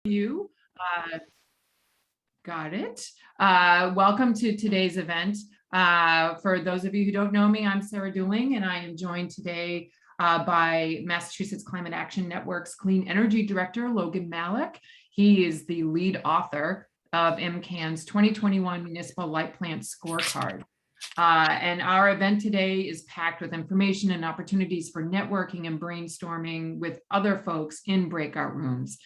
you. Got it. Welcome to today's event. For those of you who don't know me, I'm Sarah Dooling, and I am joined today by Massachusetts Climate Action Network's Clean Energy Director, Logan Malik. He is the lead author of MCAN's 2021 Municipal Light Plant Scorecard. And our event today is packed with information and opportunities for networking and brainstorming with other folks in breakout rooms.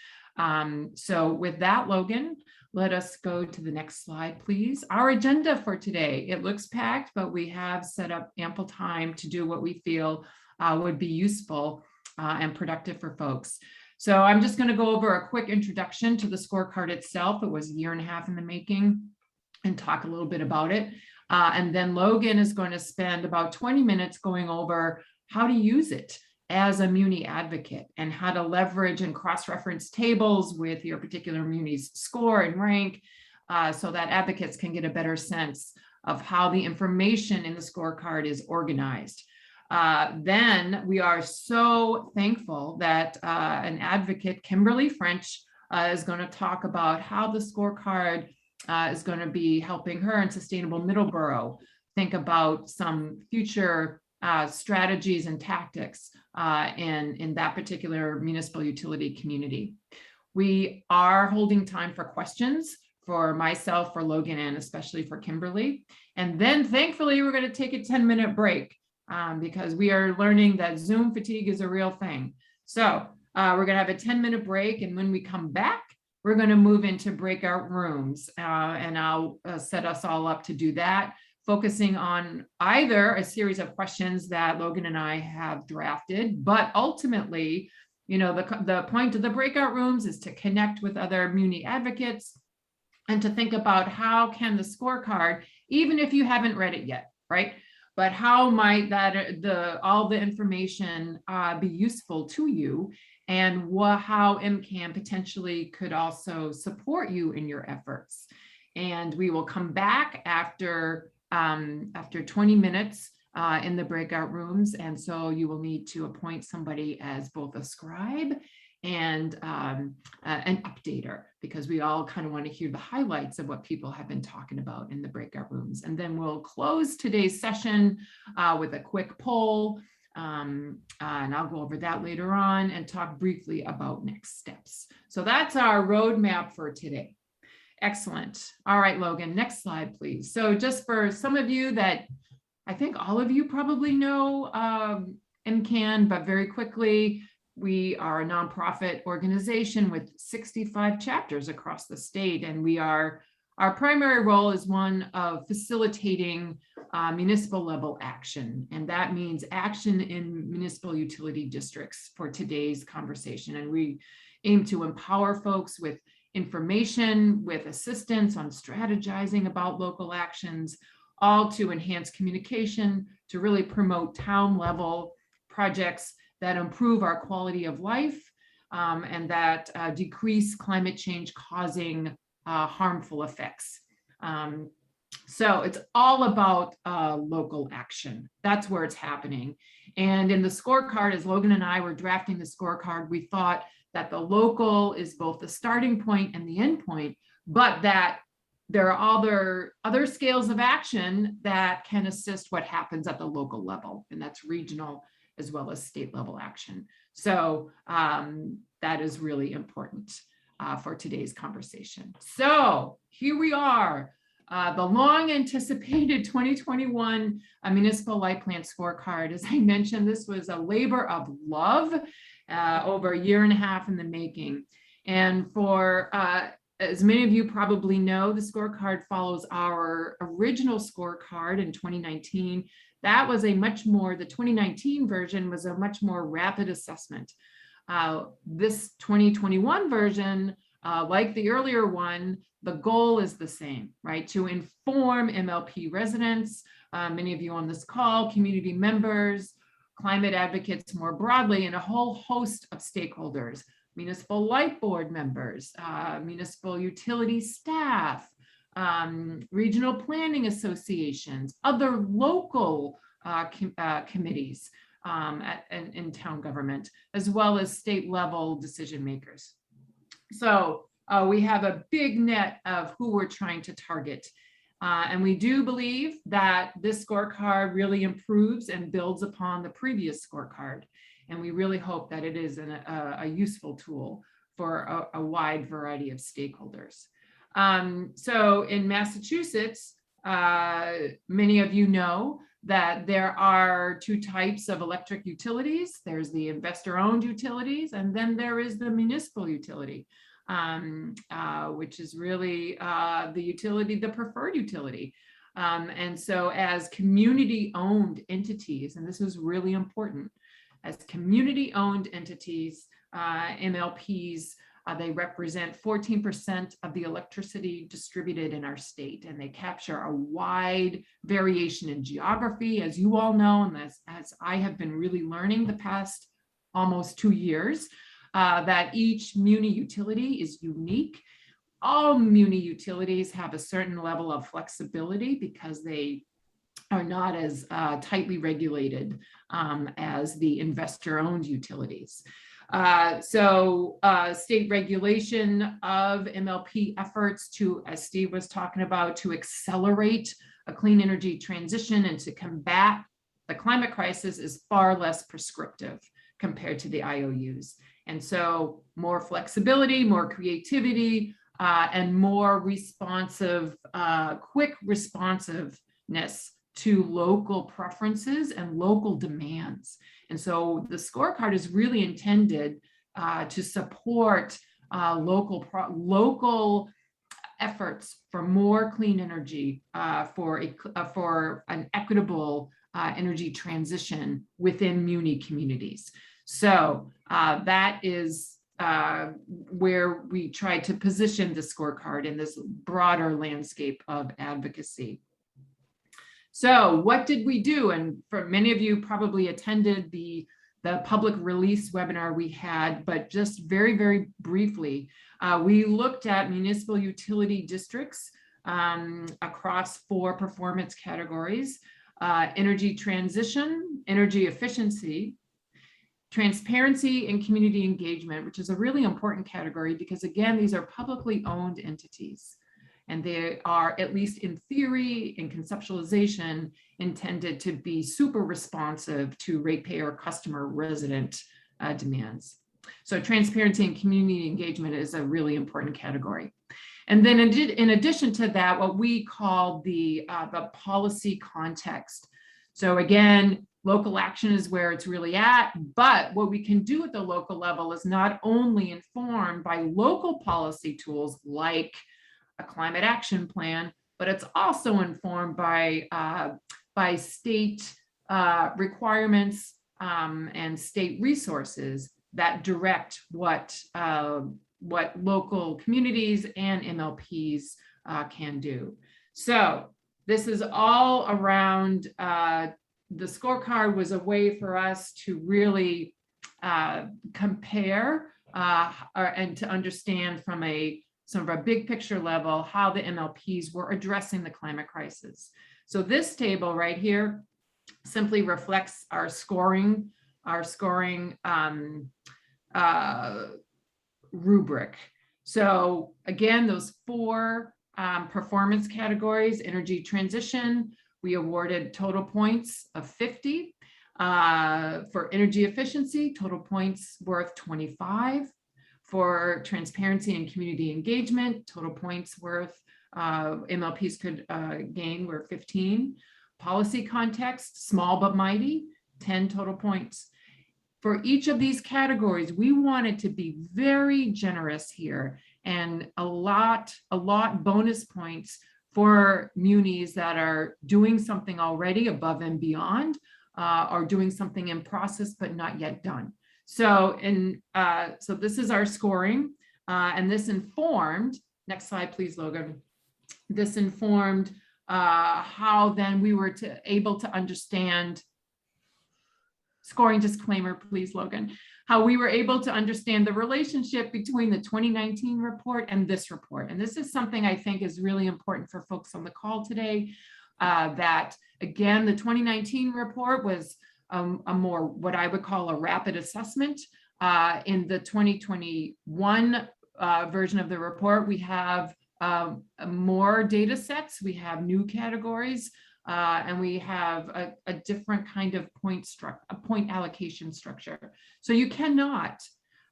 So with that, Logan, let us go to the next slide, please. Our agenda for today, it looks packed, but we have set up ample time to do what we feel would be useful and productive for folks. So I'm just going to go over a quick introduction to the scorecard itself. It was a year and a half in the making, and talk a little bit about it. And then Logan is going to spend about 20 minutes going over how to use it as a MUNI advocate and how to leverage and cross-reference tables with your particular MUNI's score and rank so that advocates can get a better sense of how the information in the scorecard is organized. Then we are so thankful that an advocate, Kimberly French, is going to talk about how the scorecard is going to be helping her in Sustainable Middleborough think about some future strategies and tactics in that particular municipal utility community. We are holding time for questions for myself, for Logan, and especially for Kimberly. And then thankfully, we're going to take a 10-minute break because we are learning that Zoom fatigue is a real thing. So we're going to have a 10-minute break. And when we come back, we're going to move into breakout rooms and I'll set us all up to do that, focusing on either a series of questions that Logan and I have drafted, but ultimately, you know, the point of the breakout rooms is to connect with other MUNI advocates and to think about how can the scorecard, even if you haven't read it yet, right? But how might that all the information be useful to you, and how MCAN potentially could also support you in your efforts. And we will come back after 20 minutes in the breakout rooms. And so you will need to appoint somebody as both a scribe and an updater, because we all kind of want to hear the highlights of what people have been talking about in the breakout rooms. And then we'll close today's session with a quick poll. And I'll go over that later on and talk briefly about next steps. So that's our roadmap for today. Excellent. All right, Logan, next slide, please. So just for some of you that I think all of you probably know MCAN, but very quickly, we are a nonprofit organization with 65 chapters across the state, and our primary role is one of facilitating municipal level action. And that means action in municipal utility districts for today's conversation. And we aim to empower folks with information, with assistance on strategizing about local actions, all to enhance communication, to really promote town level projects that improve our quality of life and that decrease climate change causing harmful effects. So it's all about local action. That's where it's happening. And in the scorecard, as Logan and I were drafting the scorecard, we thought that the local is both the starting point and the end point, but that there are other scales of action that can assist what happens at the local level, and that's regional as well as state level action. So that is really important for today's conversation. So here we are, the long anticipated 2021 Municipal Light Plant Scorecard. As I mentioned, this was a labor of love over a year and a half in the making. And for, as many of you probably know, the scorecard follows our original scorecard in 2019. That was the 2019 version was a much more rapid assessment. This 2021 version, like the earlier one, the goal is the same, right? To inform MLP residents, many of you on this call, community members, climate advocates more broadly, and a whole host of stakeholders, municipal light board members, municipal utility staff, regional planning associations, other local committees in town government, as well as state level decision makers. So we have a big net of who we're trying to target. And we do believe that this scorecard really improves and builds upon the previous scorecard. And we really hope that it is a useful tool for a wide variety of stakeholders. So in Massachusetts, many of you know that there are two types of electric utilities. There's the investor-owned utilities, and then there is the municipal utility, which is really the utility, the preferred utility. And so as community-owned entities, and this is really important, as community-owned entities, MLPs, they represent 14% of the electricity distributed in our state, and they capture a wide variation in geography, as you all know, and as I have been really learning the past almost 2 years, that each MUNI utility is unique. All MUNI utilities have a certain level of flexibility because they are not as tightly regulated as the investor-owned utilities. State regulation of MLP efforts to, as Steve was talking about, to accelerate a clean energy transition and to combat the climate crisis is far less prescriptive compared to the IOUs. And so more flexibility, more creativity, and more responsive, quick responsiveness to local preferences and local demands. And so the scorecard is really intended to support local efforts for more clean energy, for an equitable energy transition within MUNI communities. So that is where we try to position the scorecard in this broader landscape of advocacy. So what did we do? And for many of you probably attended the public release webinar we had, but just very, very briefly, we looked at municipal utility districts across 4 performance categories: energy transition, energy efficiency, transparency, and community engagement, which is a really important category because, again, these are publicly owned entities. And they are, at least in theory and conceptualization, intended to be super responsive to ratepayer, customer, resident demands. So transparency and community engagement is a really important category. And then in addition to that, what we call the policy context. So again, local action is where it's really at, but what we can do at the local level is not only informed by local policy tools like a climate action plan, but it's also informed by state requirements and state resources that direct what local communities and MLPs can do. So this is all around, the scorecard was a way for us to really compare and to understand from sort of a big picture level how the MLPs were addressing the climate crisis. So this table right here simply reflects our scoring rubric. So again, those 4 performance categories: energy transition, we awarded total points of 50. For energy efficiency, total points worth 25. For transparency and community engagement, total points worth MLPs could gain were 15. Policy context, small but mighty, 10 total points. For each of these categories, we wanted to be very generous here and a lot bonus points for munis that are doing something already above and beyond, or doing something in process but not yet done. So this is our scoring, and this informed, next slide please, Logan. This informed how then we were able to understand, scoring disclaimer please, Logan, how we were able to understand the relationship between the 2019 report and this report. And this is something I think is really important for folks on the call today, that again, the 2019 report was a more, what I would call a rapid assessment. In the 2021 version of the report, we have more data sets, we have new categories, and we have a different kind of point allocation structure. So you cannot,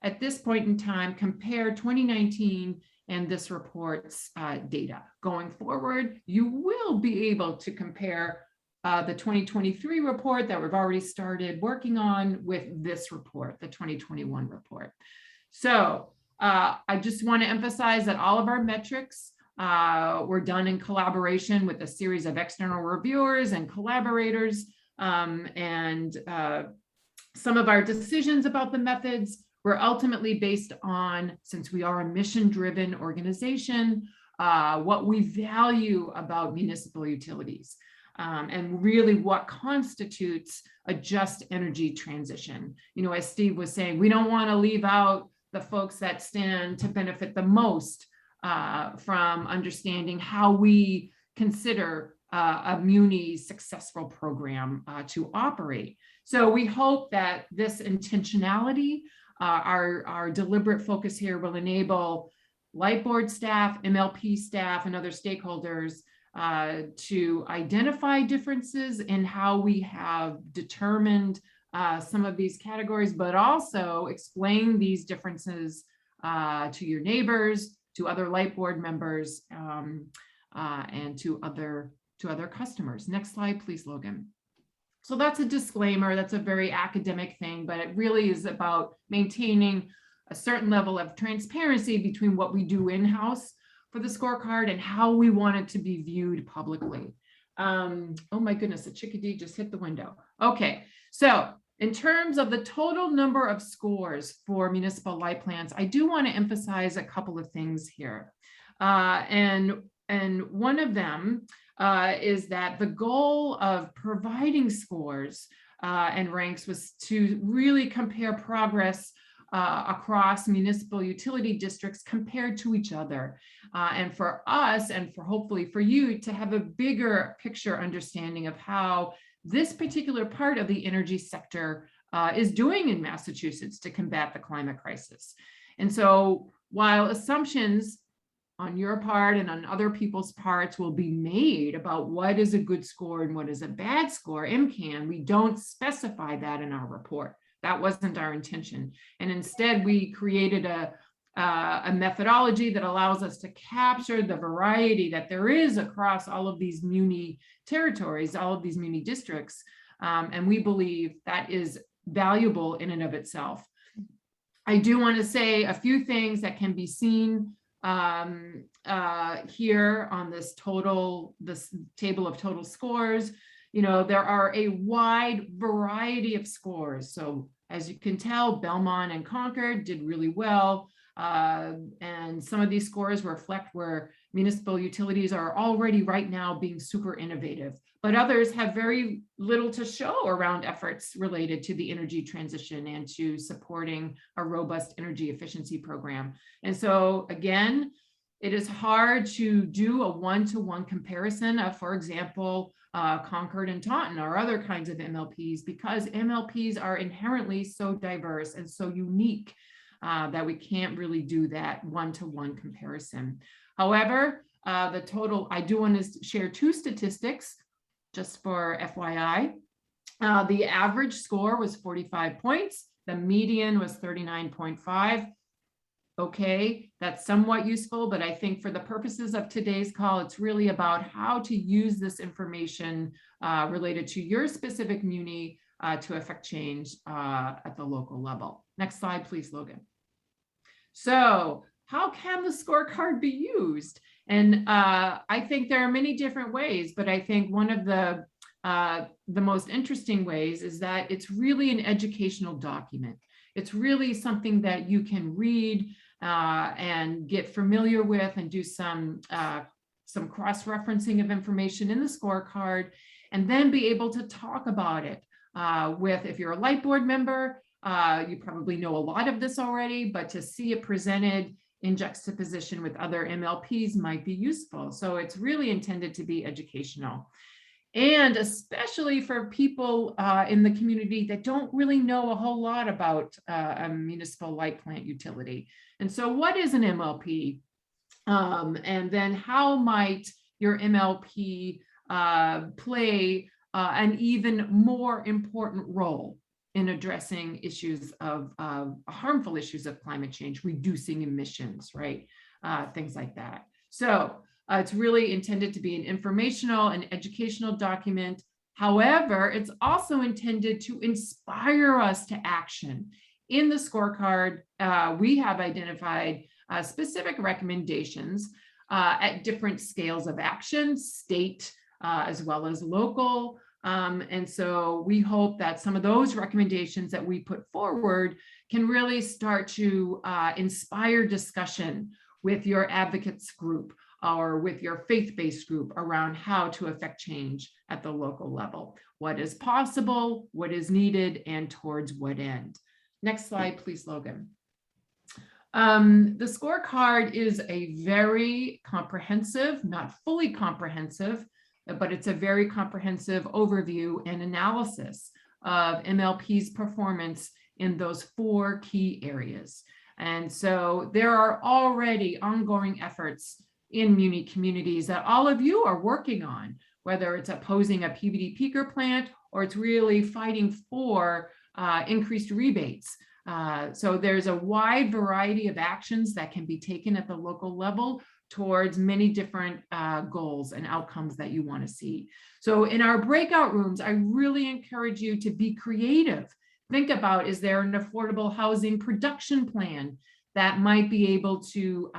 at this point in time, compare 2019 and this report's data. Going forward, you will be able to compare the 2023 report that we've already started working on with this report, the 2021 report. So I just want to emphasize that all of our metrics were done in collaboration with a series of external reviewers and collaborators. And some of our decisions about the methods were ultimately based on, since we are a mission-driven organization, what we value about municipal utilities. And really what constitutes a just energy transition. You know, as Steve was saying, we don't want to leave out the folks that stand to benefit the most from understanding how we consider a MUNI successful program to operate. So we hope that this intentionality, our deliberate focus here, will enable Light Board staff, MLP staff, and other stakeholders to identify differences in how we have determined some of these categories, but also explain these differences to your neighbors, to other Light Board members, and to other customers. Next slide, please, Logan. So that's a disclaimer. That's a very academic thing, but it really is about maintaining a certain level of transparency between what we do in-house for the scorecard and how we want it to be viewed publicly. Oh my goodness, a chickadee just hit the window. Okay, so in terms of the total number of scores for municipal light plans, I do want to emphasize a couple of things here. And one of them is that the goal of providing scores and ranks was to really compare progress across municipal utility districts compared to each other. And for us, and for hopefully for you, to have a bigger picture understanding of how this particular part of the energy sector is doing in Massachusetts to combat the climate crisis. And so while assumptions on your part and on other people's parts will be made about what is a good score and what is a bad score, MCAN, we don't specify that in our report. That wasn't our intention. And instead, we created a methodology that allows us to capture the variety that there is across all of these MUNI territories, all of these MUNI districts. And we believe that is valuable in and of itself. I do want to say a few things that can be seen here on this table of total scores. You know, there are a wide variety of scores. So as you can tell, Belmont and Concord did really well. And some of these scores reflect where municipal utilities are already right now being super innovative, but others have very little to show around efforts related to the energy transition and to supporting a robust energy efficiency program. And so again, it is hard to do a one-to-one comparison of, for example, Concord and Taunton or other kinds of MLPs, because MLPs are inherently so diverse and so unique that we can't really do that one-to-one comparison. However, the total, I do want to share two statistics just for FYI. The average score was 45 points. The median was 39.5. Okay, that's somewhat useful, but I think for the purposes of today's call, it's really about how to use this information related to your specific MUNI to affect change at the local level. Next slide, please, Logan. So how can the scorecard be used? And I think there are many different ways, but I think one of the most interesting ways is that it's really an educational document. It's really something that you can read and get familiar with and do some cross-referencing of information in the scorecard, and then be able to talk about it with, if you're a Light Board member, you probably know a lot of this already, but to see it presented in juxtaposition with other MLPs might be useful. So it's really intended to be educational. And especially for people in the community that don't really know a whole lot about a municipal light plant utility. And so what is an MLP? And then how might your MLP play an even more important role in addressing issues of harmful issues of climate change, reducing emissions, right? Things like that. So it's really intended to be an informational and educational document. However, it's also intended to inspire us to action. In the scorecard, we have identified specific recommendations at different scales of action, state as well as local. And so we hope that some of those recommendations that we put forward can really start to inspire discussion with your advocates group or with your faith-based group around how to affect change at the local level. What is possible, what is needed, and towards what end. Next slide, please, Logan. The scorecard is a very comprehensive, not fully comprehensive, but it's a very comprehensive overview and analysis of MLP's performance in those 4 key areas. And so there are already ongoing efforts in MUNI communities that all of you are working on, whether it's opposing a PVD peaker plant or it's really fighting for increased rebates. So there's a wide variety of actions that can be taken at the local level towards many different goals and outcomes that you want to see. So in our breakout rooms, I really encourage you to be creative. Think about, is there an affordable housing production plan that might be able to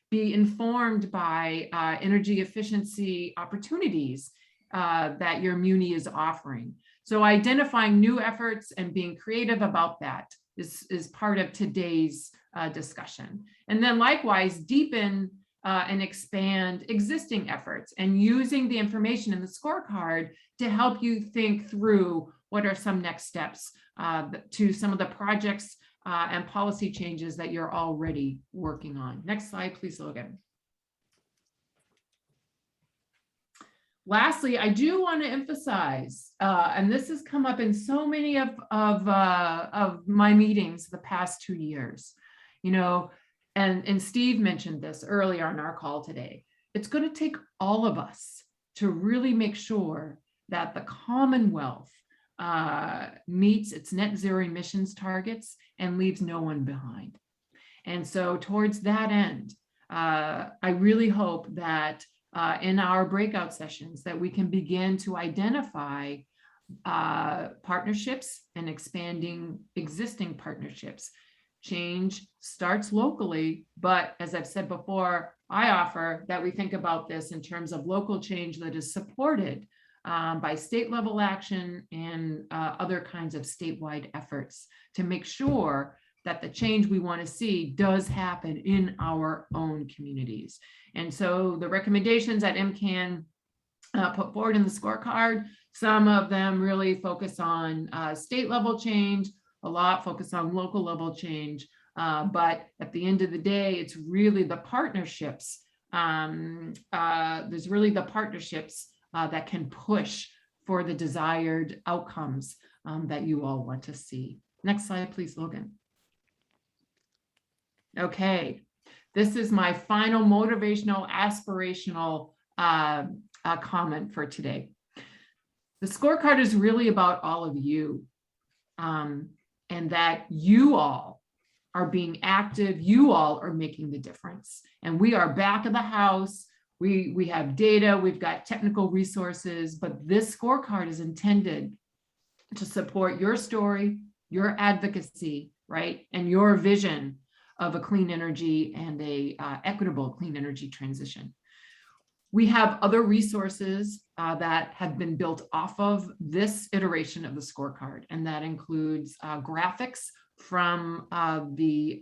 be informed by energy efficiency opportunities that your MUNI is offering? So identifying new efforts and being creative about that is part of today's discussion. And then likewise, deepen and expand existing efforts and using the information in the scorecard to help you think through what are some next steps to some of the projects and policy changes that you're already working on. Next slide, please, Logan. Lastly, I do want to emphasize, and this has come up in so many of my meetings the past 2 years, you know, and Steve mentioned this earlier on our call today. It's going to take all of us to really make sure that the Commonwealth meets its net zero emissions targets and leaves no one behind. And so towards that end, I really hope that in our breakout sessions that we can begin to identify partnerships and expanding existing partnerships. Change starts locally, but as I've said before, I offer that we think about this in terms of local change that is supported by state level action and other kinds of statewide efforts to make sure that the change we want to see does happen in our own communities. And so the recommendations that MCAN put forward in the scorecard, some of them really focus on state level change, a lot focus on local level change. But at the end of the day, it's really the partnerships. There's really the partnerships that can push for the desired outcomes that you all want to see. Next slide, please, Logan. Okay, this is my final motivational, aspirational comment for today. The scorecard is really about all of you, and that you all are being active, you all are making the difference. And we are back of the house. We have data, we've got technical resources, but this scorecard is intended to support your story, your advocacy, right? And your vision of a clean energy and a equitable clean energy transition. We have other resources that have been built off of this iteration of the scorecard, and that includes graphics from the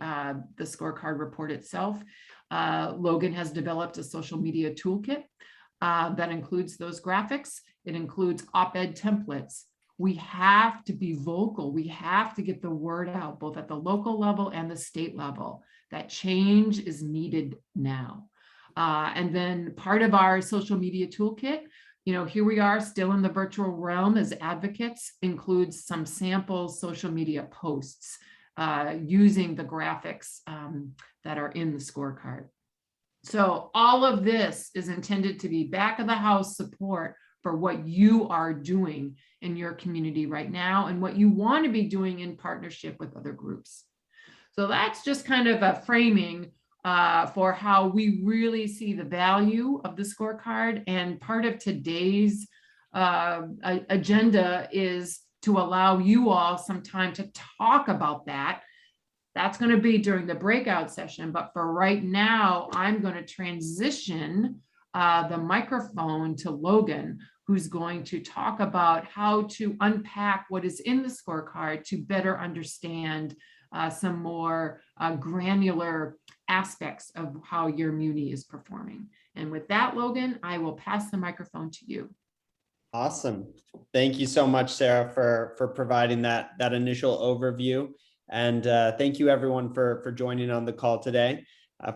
scorecard report itself. Logan has developed a social media toolkit that includes those graphics. It includes op-ed templates. We have to be vocal. We have to get the word out, both at the local level and the state level, that change is needed now. And then part of our social media toolkit Here we are still in the virtual realm as advocates, includes some sample social media posts using the graphics that are in the scorecard. So all of this is intended to be back of the house support for what you are doing in your community right now and what you want to be doing in partnership with other groups. So that's just kind of a framing for how we really see the value of the scorecard. And part of today's agenda is to allow you all some time to talk about that. That's going to be during the breakout session. But for right now, I'm going to transition the microphone to Logan, who's going to talk about how to unpack what is in the scorecard to better understand some more granular aspects of how your MUNI is performing. And with that, Logan, I will pass the microphone to you. Awesome. Thank you so much, Sarah, for providing that initial overview. And thank you everyone for joining on the call today.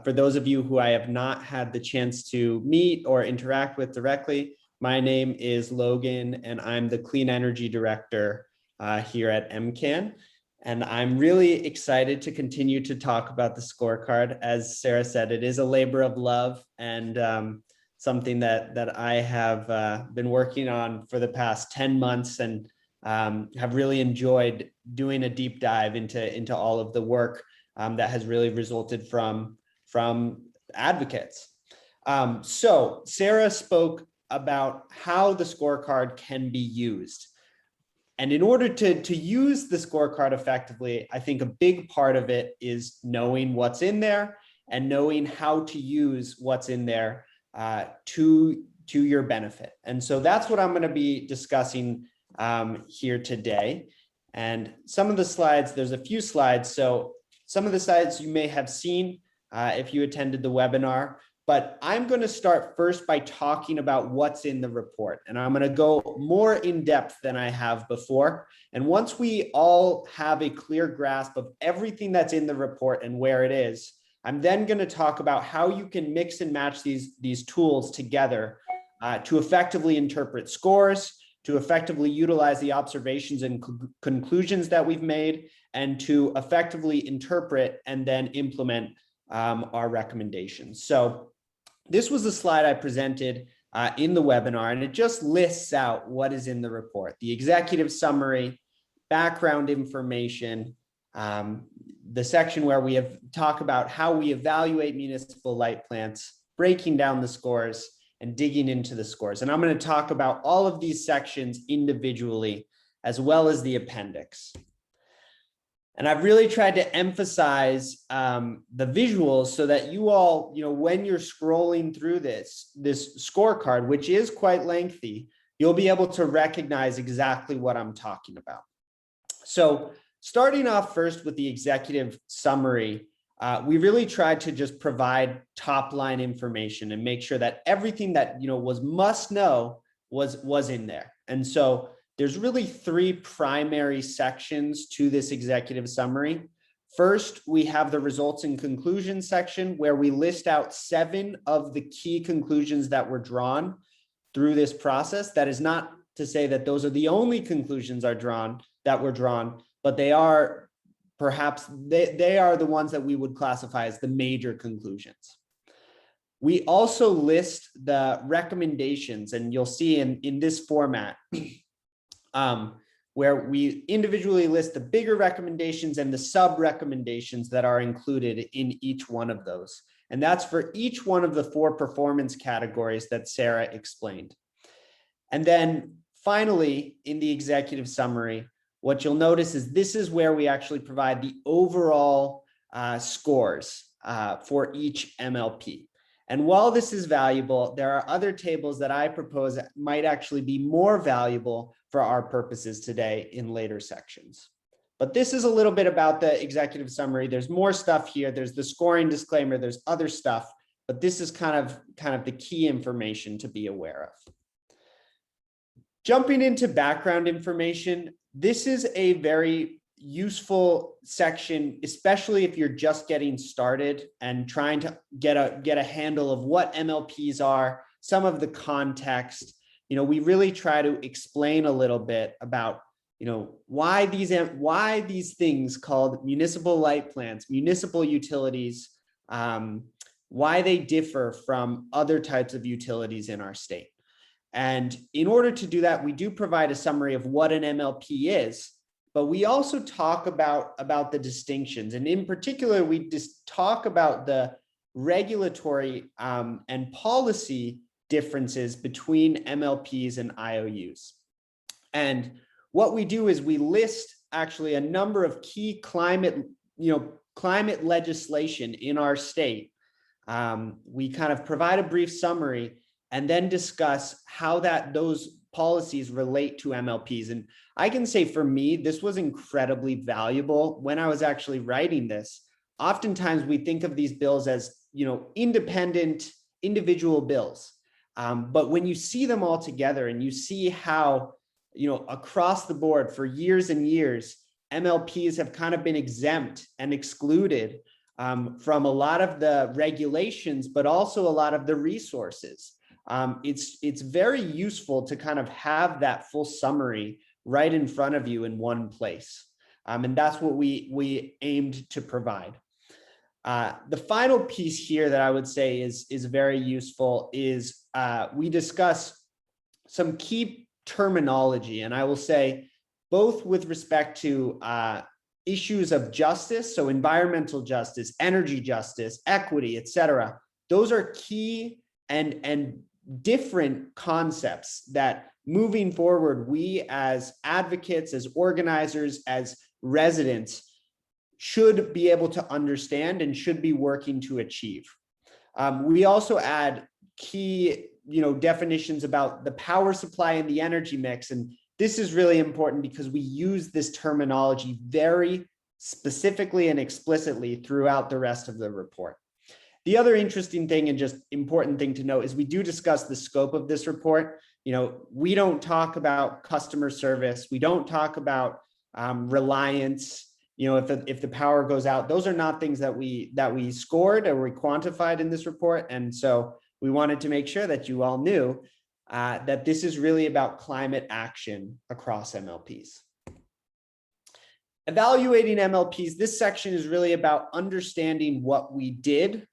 For those of you who I have not had the chance to meet or interact with directly, my name is Logan and I'm the Clean Energy Director here at MCAN. And I'm really excited to continue to talk about the scorecard. As Sarah said, it is a labor of love and something that I have been working on for the past 10 months and have really enjoyed doing a deep dive into all of the work that has really resulted from advocates. So Sarah spoke about how the scorecard can be used. And in order to use the scorecard effectively, I think a big part of it is knowing what's in there and knowing how to use what's in there to your benefit. And so that's what I'm going to be discussing here today. And some of the slides, there's a few slides. So some of the slides you may have seen if you attended the webinar, but I'm going to start first by talking about what's in the report. And I'm going to go more in depth than I have before. And once we all have a clear grasp of everything that's in the report and where it is, I'm then going to talk about how you can mix and match these tools together to effectively interpret scores, to effectively utilize the observations and conclusions that we've made, and to effectively interpret and then implement our recommendations. So this was the slide I presented in the webinar, and it just lists out what is in the report: the executive summary, background information, the section where we have talked about how we evaluate municipal light plants, breaking down the scores, and digging into the scores. And I'm going to talk about all of these sections individually, as well as the appendix. And I've really tried to emphasize the visuals so that you all, when you're scrolling through this scorecard, which is quite lengthy, you'll be able to recognize exactly what I'm talking about. So starting off first with the executive summary, we really tried to just provide top line information and make sure that everything that was must know was in there. And so there's really three primary sections to this executive summary. First, we have the results and conclusions section, where we list out 7 of the key conclusions that were drawn through this process. That is not to say that those are the only conclusions that were drawn, but they are perhaps they are the ones that we would classify as the major conclusions. We also list the recommendations, and you'll see in this format where we individually list the bigger recommendations and the sub recommendations that are included in each one of those. And that's for each one of the 4 performance categories that Sarah explained. And then finally, in the executive summary, what you'll notice is this is where we actually provide the overall scores for each MLP. And while this is valuable, there are other tables that I propose that might actually be more valuable for our purposes today in later sections. But this is a little bit about the executive summary. There's more stuff here. There's the scoring disclaimer. There's other stuff, but this is kind of the key information to be aware of. Jumping into background information, this is a very useful section, especially if you're just getting started and trying to get a handle of what MLPs are, some of the context, we really try to explain a little bit about, why these things called municipal light plants, municipal utilities, why they differ from other types of utilities in our state. And in order to do that, we do provide a summary of what an MLP is, but we also talk about the distinctions. And in particular, we just talk about the regulatory and policy differences between MLPs and IOUs. And what we do is we list actually a number of key climate legislation in our state. We kind of provide a brief summary and then discuss how those policies relate to MLPs. And I can say for me, this was incredibly valuable when I was actually writing this. Oftentimes we think of these bills as, independent individual bills. But when you see them all together and you see how, across the board for years and years, MLPs have kind of been exempt and excluded from a lot of the regulations, but also a lot of the resources. It's very useful to kind of have that full summary right in front of you in one place. And that's what we aimed to provide. The final piece here that I would say is very useful is we discuss some key terminology, and I will say both with respect to issues of justice, so environmental justice, energy justice, equity, etc. Those are key and different concepts that moving forward, we as advocates, as organizers, as residents should be able to understand and should be working to achieve. We also add key definitions about the power supply and the energy mix. And this is really important because we use this terminology very specifically and explicitly throughout the rest of the report. The other interesting thing and just important thing to note is we do discuss the scope of this report. We don't talk about customer service. We don't talk about reliance. If the power goes out, those are not things that we scored or we quantified in this report. And so we wanted to make sure that you all knew that this is really about climate action across MLPs. Evaluating MLPs, this section is really about understanding what we did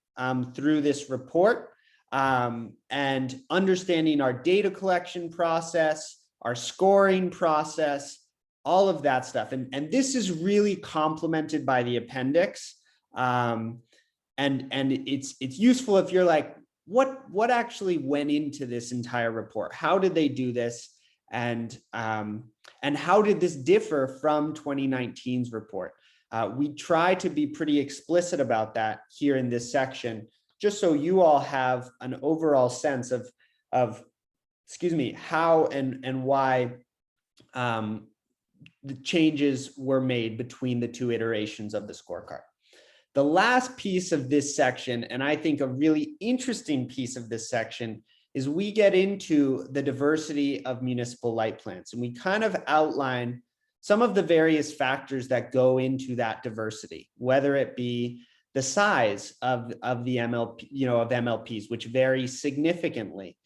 through this report and understanding our data collection process, our scoring process, all of that stuff. And this is really complemented by the appendix. And it's useful if you're like, what actually went into this entire report? How did they do this? And how did this differ from 2019's report? We try to be pretty explicit about that here in this section, just so you all have an overall sense of how and why the changes were made between the two iterations of the scorecard. The last piece of this section, and I think a really interesting piece of this section, is we get into the diversity of municipal light plants, and we kind of outline some of the various factors that go into that diversity, whether it be the size of the MLP, of MLPs, which vary significantly,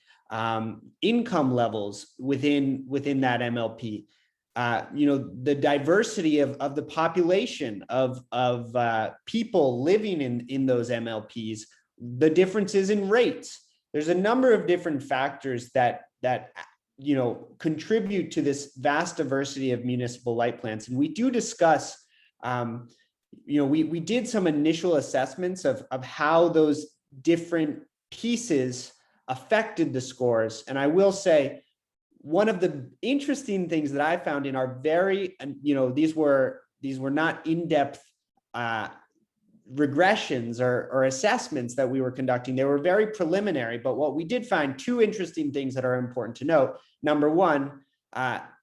income levels within that MLP, the diversity of the population of people living in those MLPs, the differences in rates. There's a number of different factors that contribute to this vast diversity of municipal light plants. And we do discuss, we did some initial assessments of how those different pieces affected the scores. And I will say, one of the interesting things that I found in our these were not in-depth regressions or assessments that we were conducting. They were very preliminary, but what we did find, two interesting things that are important to note. Number one,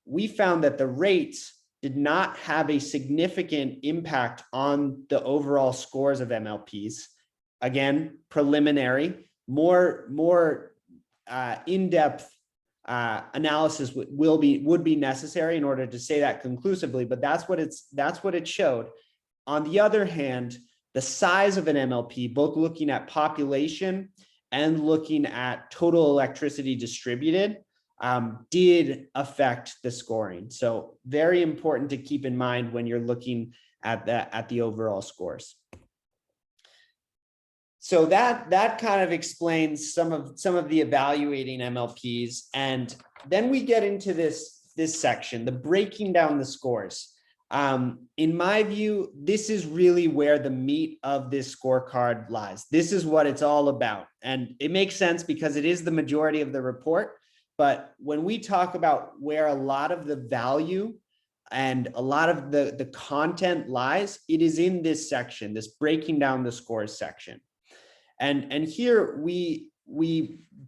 we found that the rates did not have a significant impact on the overall scores of MLPs. Again, preliminary, more in-depth analysis would be necessary in order to say that conclusively, but that's what it showed. On the other hand, the size of an MLP, both looking at population and looking at total electricity distributed, did affect the scoring. So very important to keep in mind when you're looking at the overall scores. So that kind of explains some of the evaluating MLPs. And then we get into this section, the breaking down the scores. In my view, this is really where the meat of this scorecard lies. This is what it's all about. And it makes sense because it is the majority of the report. But when we talk about where a lot of the value and a lot of the content lies, it is in this section, this breaking down the scores section. And here we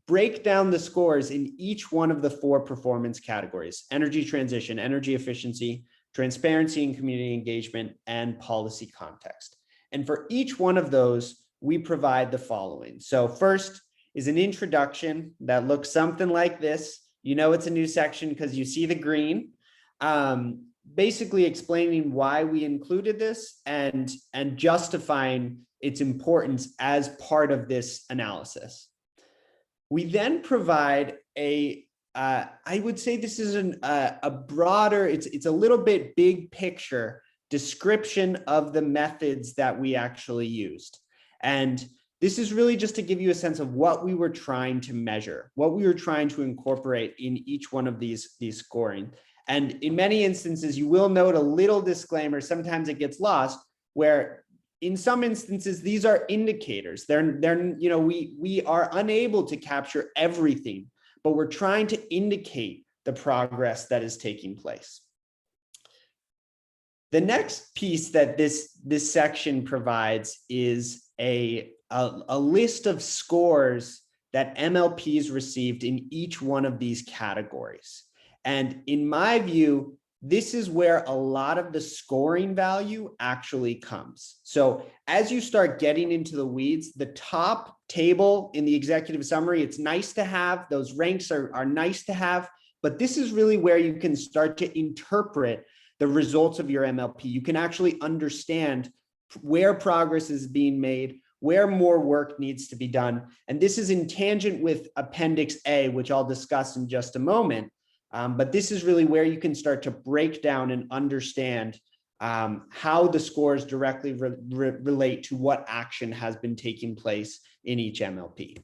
break down the scores in each one of the 4 performance categories: energy transition, energy efficiency, transparency and community engagement, and policy context. And for each one of those, we provide the following. So first is an introduction that looks something like this. You know it's a new section because you see the green. Basically explaining why we included this and justifying its importance as part of this analysis. We then provide I would say this is a broader, it's a little bit big picture description of the methods that we actually used. And this is really just to give you a sense of what we were trying to measure, what we were trying to incorporate in each one of these scoring. And in many instances, you will note a little disclaimer. Sometimes it gets lost, where in some instances, these are indicators. We are unable to capture everything, but we're trying to indicate the progress that is taking place. The next piece that this section provides is a list of scores that MLPs received in each one of these categories. And in my view, this is where a lot of the scoring value actually comes. So as you start getting into the weeds, the top table in the executive summary, it's nice to have, those ranks are nice to have, but this is really where you can start to interpret the results of your MLP. You can actually understand where progress is being made, where more work needs to be done. And this is in tangent with Appendix A, which I'll discuss in just a moment. But this is really where you can start to break down and understand how the scores directly relate to what action has been taking place in each MLP.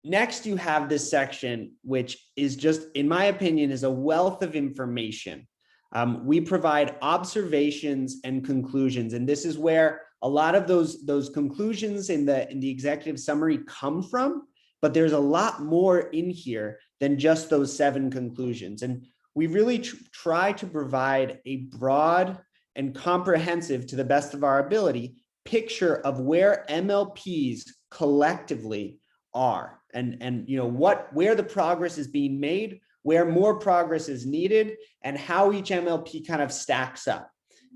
Next, you have this section, which is just, in my opinion, is a wealth of information. We provide observations and conclusions, and this is where a lot of those conclusions in the executive summary come from. But there's a lot more in here than just those 7 conclusions. And we really try to provide a broad and comprehensive, to the best of our ability, picture of where MLPs collectively are and where the progress is being made, where more progress is needed, and how each MLP kind of stacks up.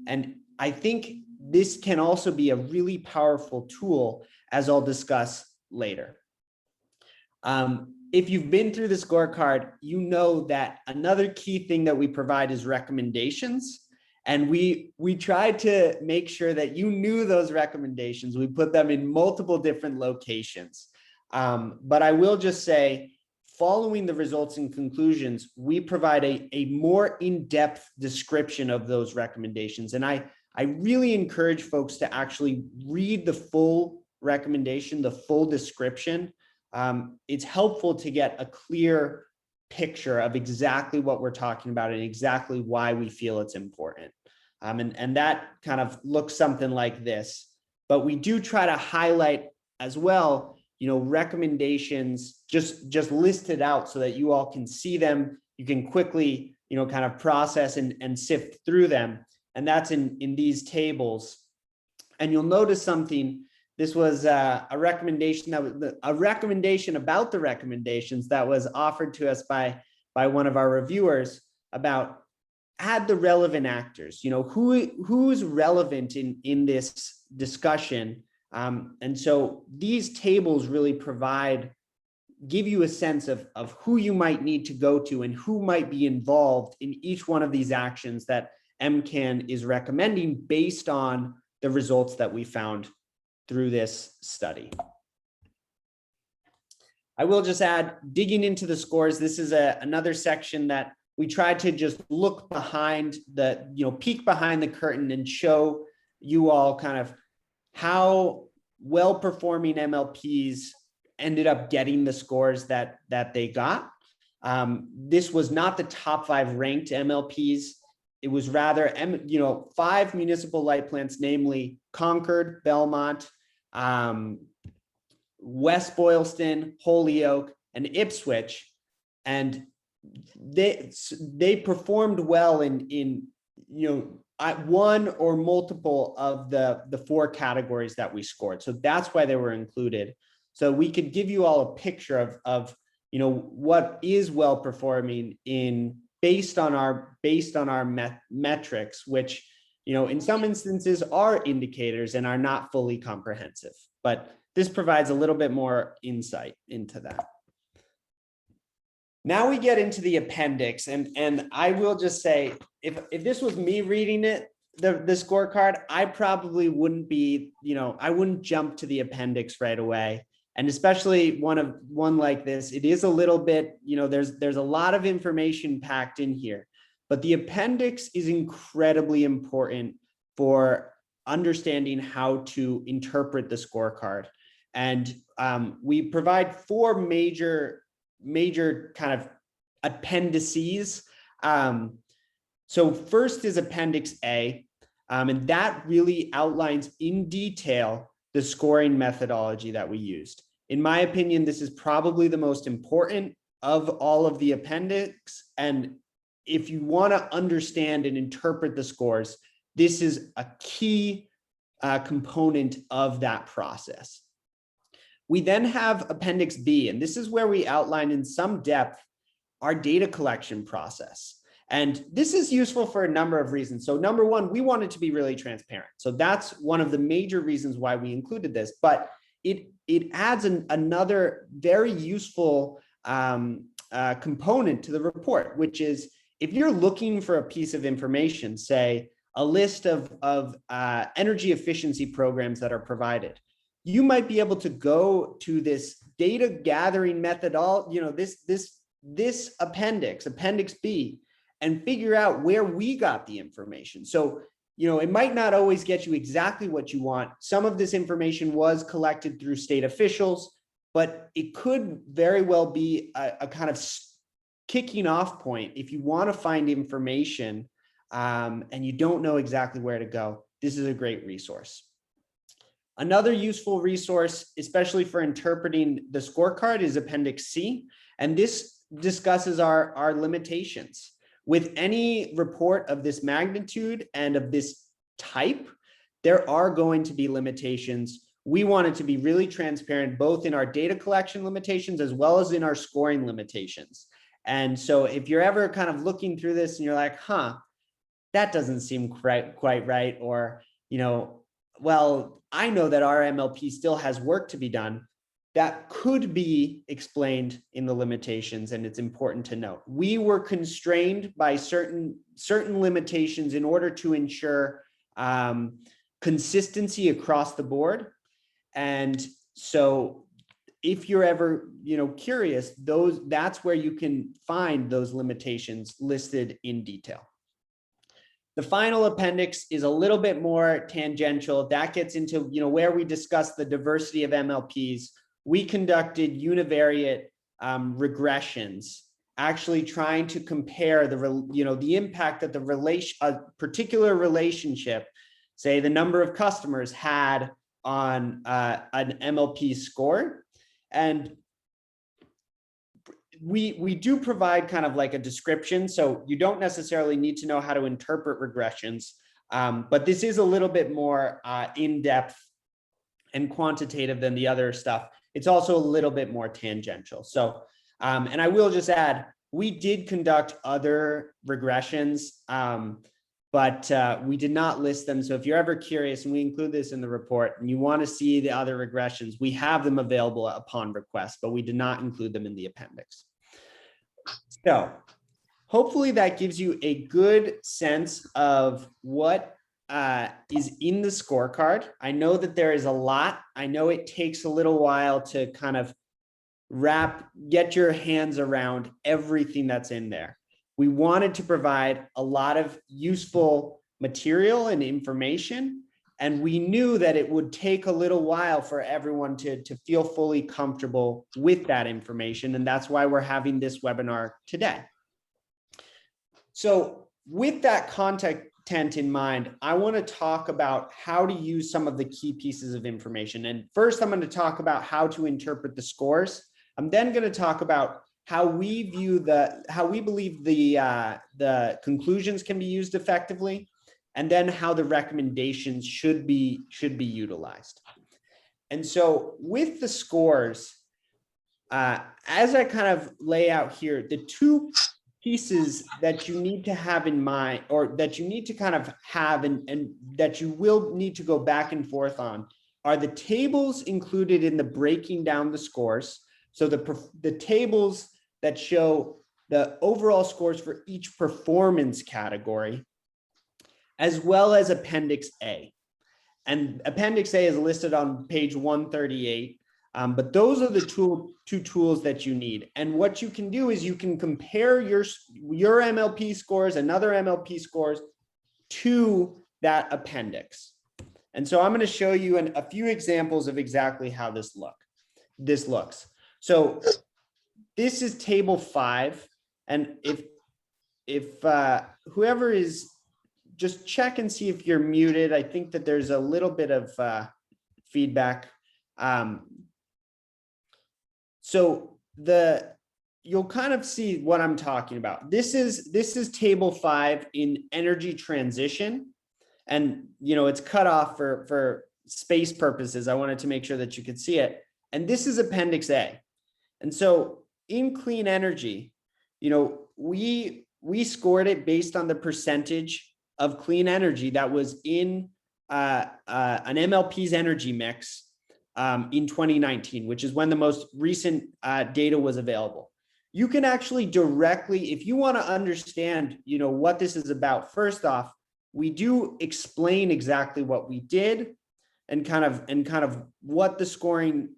And I think this can also be a really powerful tool, as I'll discuss later. If you've been through the scorecard, you know that another key thing that we provide is recommendations. And we tried to make sure that you knew those recommendations. We put them in multiple different locations. But I will just say, following the results and conclusions, we provide a more in-depth description of those recommendations. And I really encourage folks to actually read the full recommendation, the full description. It's helpful to get a clear picture of exactly what we're talking about and exactly why we feel it's important. And that kind of looks something like this. But we do try to highlight as well, recommendations just listed out so that you all can see them. You can quickly, kind of process and sift through them. And that's in these tables. And you'll notice something. This was a recommendation about the recommendations that was offered to us by one of our reviewers about add the relevant actors. Who's relevant in this discussion. And so these tables really give you a sense of who you might need to go to and who might be involved in each one of these actions that MCAN is recommending based on the results that we found through this study. I will just add, digging into the scores, this is another section that we tried to just look behind the, peek behind the curtain and show you all kind of how well-performing MLPs ended up getting the scores that they got. This was not the top 5 ranked MLPs. It was rather, 5 municipal light plants, namely Concord, Belmont, West Boylston, Holyoke, and Ipswich, and they performed well in one or multiple of the 4 categories that we scored. So that's why they were included. So we could give you all a picture of what is well performing based on our metrics, which in some instances are indicators and are not fully comprehensive. But this provides a little bit more insight into that. Now we get into the appendix, and I will just say, if this was me reading it, the scorecard, I probably wouldn't be, I wouldn't jump to the appendix right away. And especially one like this, it is a little bit, there's a lot of information packed in here, but the appendix is incredibly important for understanding how to interpret the scorecard. And we provide 4 major kind of appendices. So first is Appendix A, and that really outlines in detail the scoring methodology that we used. In my opinion, this is probably the most important of all of the appendix. And if you want to understand and interpret the scores, this is a key component of that process. We then have Appendix B, and this is where we outline in some depth our data collection process. And this is useful for a number of reasons. So number one, we want it to be really transparent. So that's one of the major reasons why we included this, but it adds another very useful component to the report, which is if you're looking for a piece of information, say a list of energy efficiency programs that are provided, you might be able to go to this data gathering methodology, this appendix, Appendix B, and figure out where we got the information. So, it might not always get you exactly what you want. Some of this information was collected through state officials, but it could very well be a kind of kicking off point if you want to find information and you don't know exactly where to go. This is a great resource. Another useful resource, especially for interpreting the scorecard, is Appendix C, and this discusses our limitations. With any report of this magnitude and of this type, there are going to be limitations. We want it to be really transparent, both in our data collection limitations as well as in our scoring limitations. And so if you're ever kind of looking through this and you're like, that doesn't seem quite right, or, well, I know that our MLP still has work to be done, that could be explained in the limitations, and it's important to note. We were constrained by certain limitations in order to ensure consistency across the board. And so if you're ever curious, that's where you can find those limitations listed in detail. The final appendix is a little bit more tangential. That gets into where we discuss the diversity of MLPs. We conducted univariate regressions, actually trying to compare the impact that a particular relationship, say the number of customers, had on an MLP score. And we do provide kind of like a description, so you don't necessarily need to know how to interpret regressions, but this is a little bit more in-depth and quantitative than the other stuff. It's also a little bit more tangential. So, and I will just add, we did conduct other regressions, but we did not list them. So if you're ever curious, and we include this in the report, and you want to see the other regressions, we have them available upon request, but we did not include them in the appendix. So hopefully that gives you a good sense of what is in the scorecard. I know that there is a lot. I know it takes a little while to kind of get your hands around everything that's in there. We wanted to provide a lot of useful material and information, and we knew that it would take a little while for everyone to feel fully comfortable with that information, and that's why we're having this webinar today. So with that content in mind, I want to talk about how to use some of the key pieces of information. And first, I'm going to talk about how to interpret the scores. I'm then going to talk about how we believe the conclusions can be used effectively, and then how the recommendations should be utilized. And so with the scores, as I kind of lay out here, the two pieces that you need to have in mind, or that you need to kind of have and that you will need to go back and forth on, are the tables included in the breaking down the scores. So the tables that show the overall scores for each performance category, as well as Appendix A. And Appendix A is listed on page 138. But those are the two tools that you need. And what you can do is you can compare your MLP scores and other MLP scores to that appendix. And so I'm going to show you a few examples of exactly how this looks. So this is table 5. And if whoever is, just check and see if you're muted. I think that there's a little bit of feedback. So you'll kind of see what I'm talking about. This is table 5 in energy transition, and it's cut off for space purposes. I wanted to make sure that you could see it. And this is Appendix A. And so in clean energy, we scored it based on the percentage of clean energy that was in an MLP's energy mix in 2019, which is when the most recent data was available. You can actually directly, if you want to understand, what this is about, first off, we do explain exactly what we did and kind of what the scoring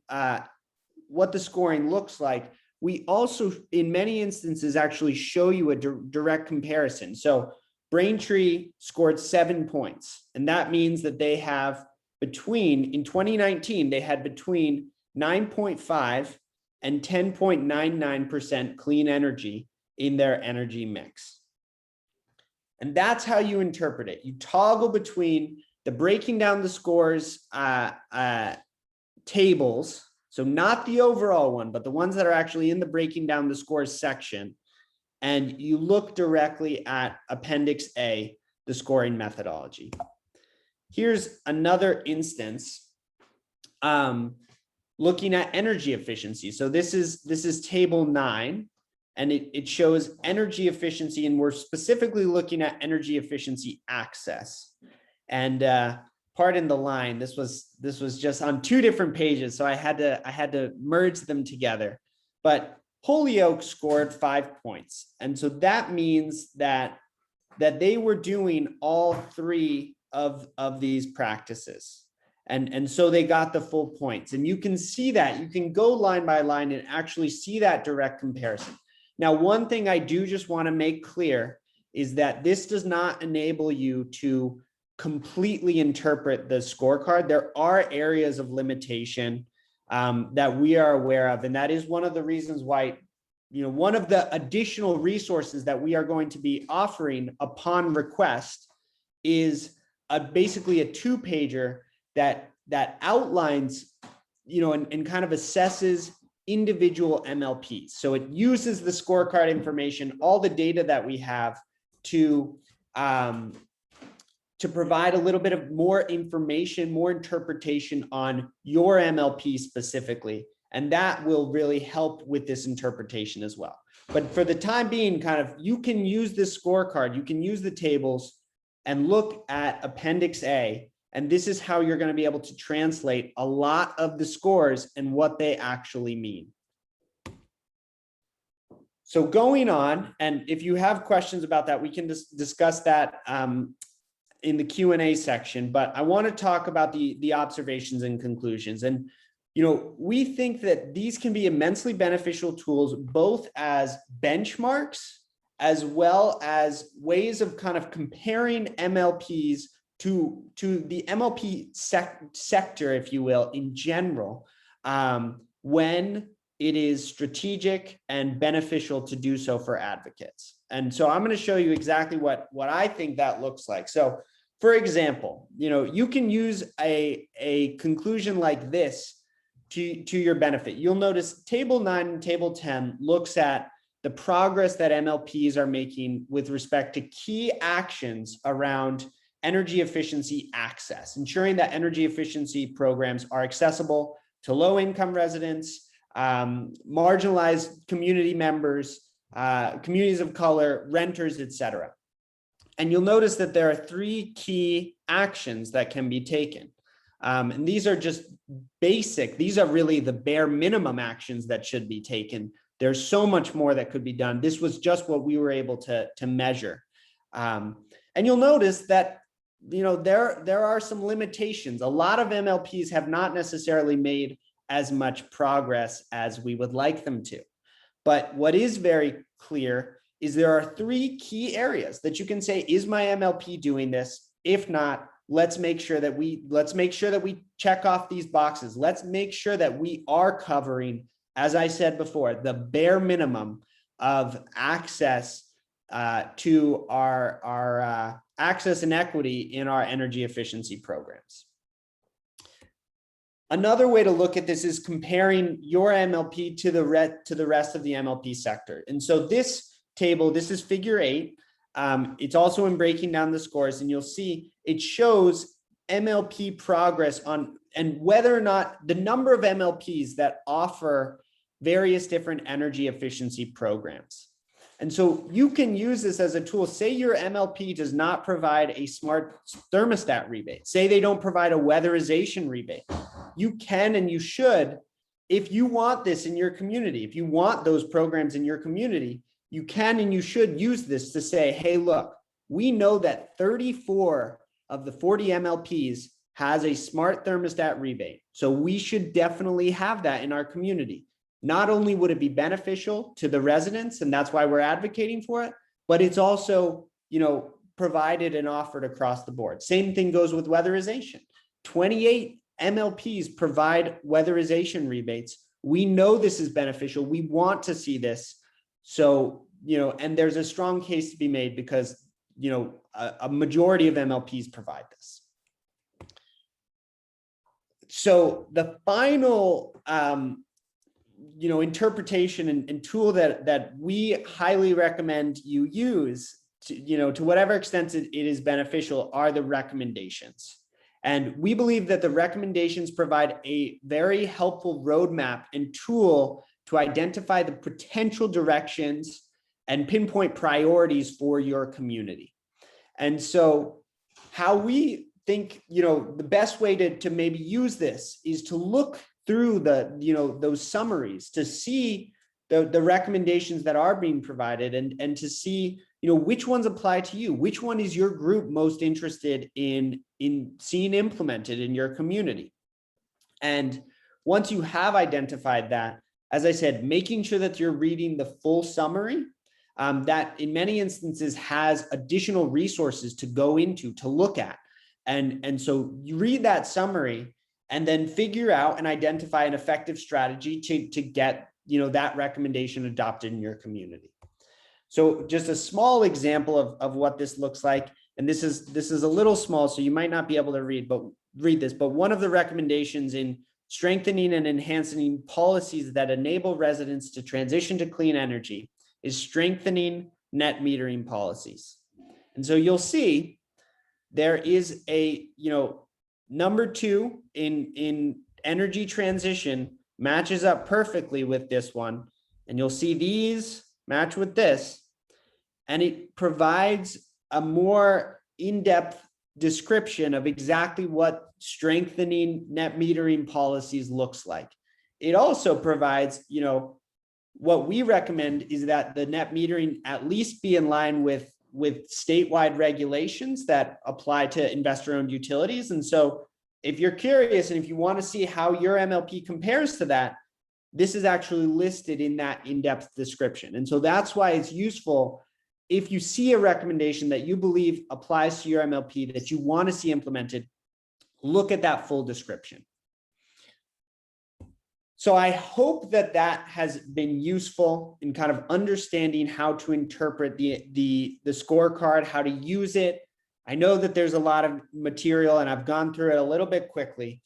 looks like. We also, in many instances, actually show you a direct comparison. So Braintree scored 7 points, and that means that they have in 2019, they had between 9.5 and 10.99% clean energy in their energy mix. And that's how you interpret it. You toggle between the breaking down the scores tables, so not the overall one, but the ones that are actually in the breaking down the scores section, and you look directly at Appendix A, the scoring methodology. Here's another instance looking at energy efficiency. So this is table 9, and it shows energy efficiency, and we're specifically looking at energy efficiency access. And pardon the line, this was just on 2 different pages, so I had to merge them together. But Holyoke scored 5 points, and so that means that they were doing all 3 of these practices. And so they got the full points. And you can see that. You can go line by line and actually see that direct comparison. Now, one thing I do just want to make clear is that this does not enable you to completely interpret the scorecard. There are areas of limitation that we are aware of. And that is one of the reasons why, one of the additional resources that we are going to be offering upon request is basically a 2-pager that outlines, and kind of assesses individual MLPs. So it uses the scorecard information, all the data that we have to provide a little bit of more information, more interpretation on your MLP specifically. And that will really help with this interpretation as well. But for the time being, you can use this scorecard, you can use the tables and look at Appendix A, and this is how you're going to be able to translate a lot of the scores and what they actually mean. So going on, and if you have questions about that, we can discuss that in the Q&A section, but I want to talk about the observations and conclusions. And we think that these can be immensely beneficial tools, both as benchmarks, as well as ways of kind of comparing MLPs to the MLP sector, if you will, in general, when it is strategic and beneficial to do so for advocates. And so I'm going to show you exactly what I think that looks like. So for example, you can use a conclusion like this to your benefit. You'll notice table 9 and table 10 looks at the progress that MLPs are making with respect to key actions around energy efficiency access, ensuring that energy efficiency programs are accessible to low-income residents, marginalized community members, communities of color, renters, etc. And you'll notice that there are 3 key actions that can be taken. And these are just basic. These are really the bare minimum actions that should be taken. There's so much more that could be done. This was just what we were able to measure. And you'll notice that there are some limitations. A lot of MLPs have not necessarily made as much progress as we would like them to. But what is very clear is there are 3 key areas that you can say, is my MLP doing this? If not, let's make sure that we check off these boxes. Let's make sure that we are covering, as I said before, the bare minimum of access to our access and equity in our energy efficiency programs. Another way to look at this is comparing your MLP to the rest of the MLP sector. And so this table, this is figure 8. It's also in breaking down the scores, and you'll see it shows MLP progress on and whether or not the number of MLPs that offer various different energy efficiency programs. And so you can use this as a tool. Say your MLP does not provide a smart thermostat rebate. Say they don't provide a weatherization rebate. You can and you should, if you want this in your community, if you want those programs in your community, you can and you should use this to say, hey, look, we know that 34 of the 40 MLPs has a smart thermostat rebate. So we should definitely have that in our community. Not only would it be beneficial to the residents, and that's why we're advocating for it, but it's also, provided and offered across the board. Same thing goes with weatherization. 28 MLPs provide weatherization rebates. We know this is beneficial. We want to see this. So, and there's a strong case to be made because, a majority of MLPs provide this. So the final, interpretation and tool that we highly recommend you use to whatever extent it is beneficial are the recommendations. And we believe that the recommendations provide a very helpful roadmap and tool to identify the potential directions and pinpoint priorities for your community. And so how we think, the best way to maybe use this is to look through those summaries to see the recommendations that are being provided and to see, which ones apply to you, which one is your group most interested in seeing implemented in your community. And once you have identified that, as I said, making sure that you're reading the full summary, that in many instances has additional resources to go into, to look at. And so you read that summary and then figure out and identify an effective strategy to get that recommendation adopted in your community. So just a small example of what this looks like, and this is a little small, so you might not be able to read this, but one of the recommendations in strengthening and enhancing policies that enable residents to transition to clean energy is strengthening net metering policies. And so you'll see there is a, number 2 in energy transition matches up perfectly with this one. And you'll see these match with this, and it provides a more in-depth description of exactly what strengthening net metering policies looks like. It also provides, what we recommend is that the net metering at least be in line with statewide regulations that apply to investor-owned utilities. And so if you're curious and if you want to see how your MLP compares to that, this is actually listed in that in-depth description. And so that's why it's useful if you see a recommendation that you believe applies to your MLP that you want to see implemented, look at that full description. So I hope that that has been useful in kind of understanding how to interpret the scorecard, how to use it. I know that there's a lot of material and I've gone through it a little bit quickly.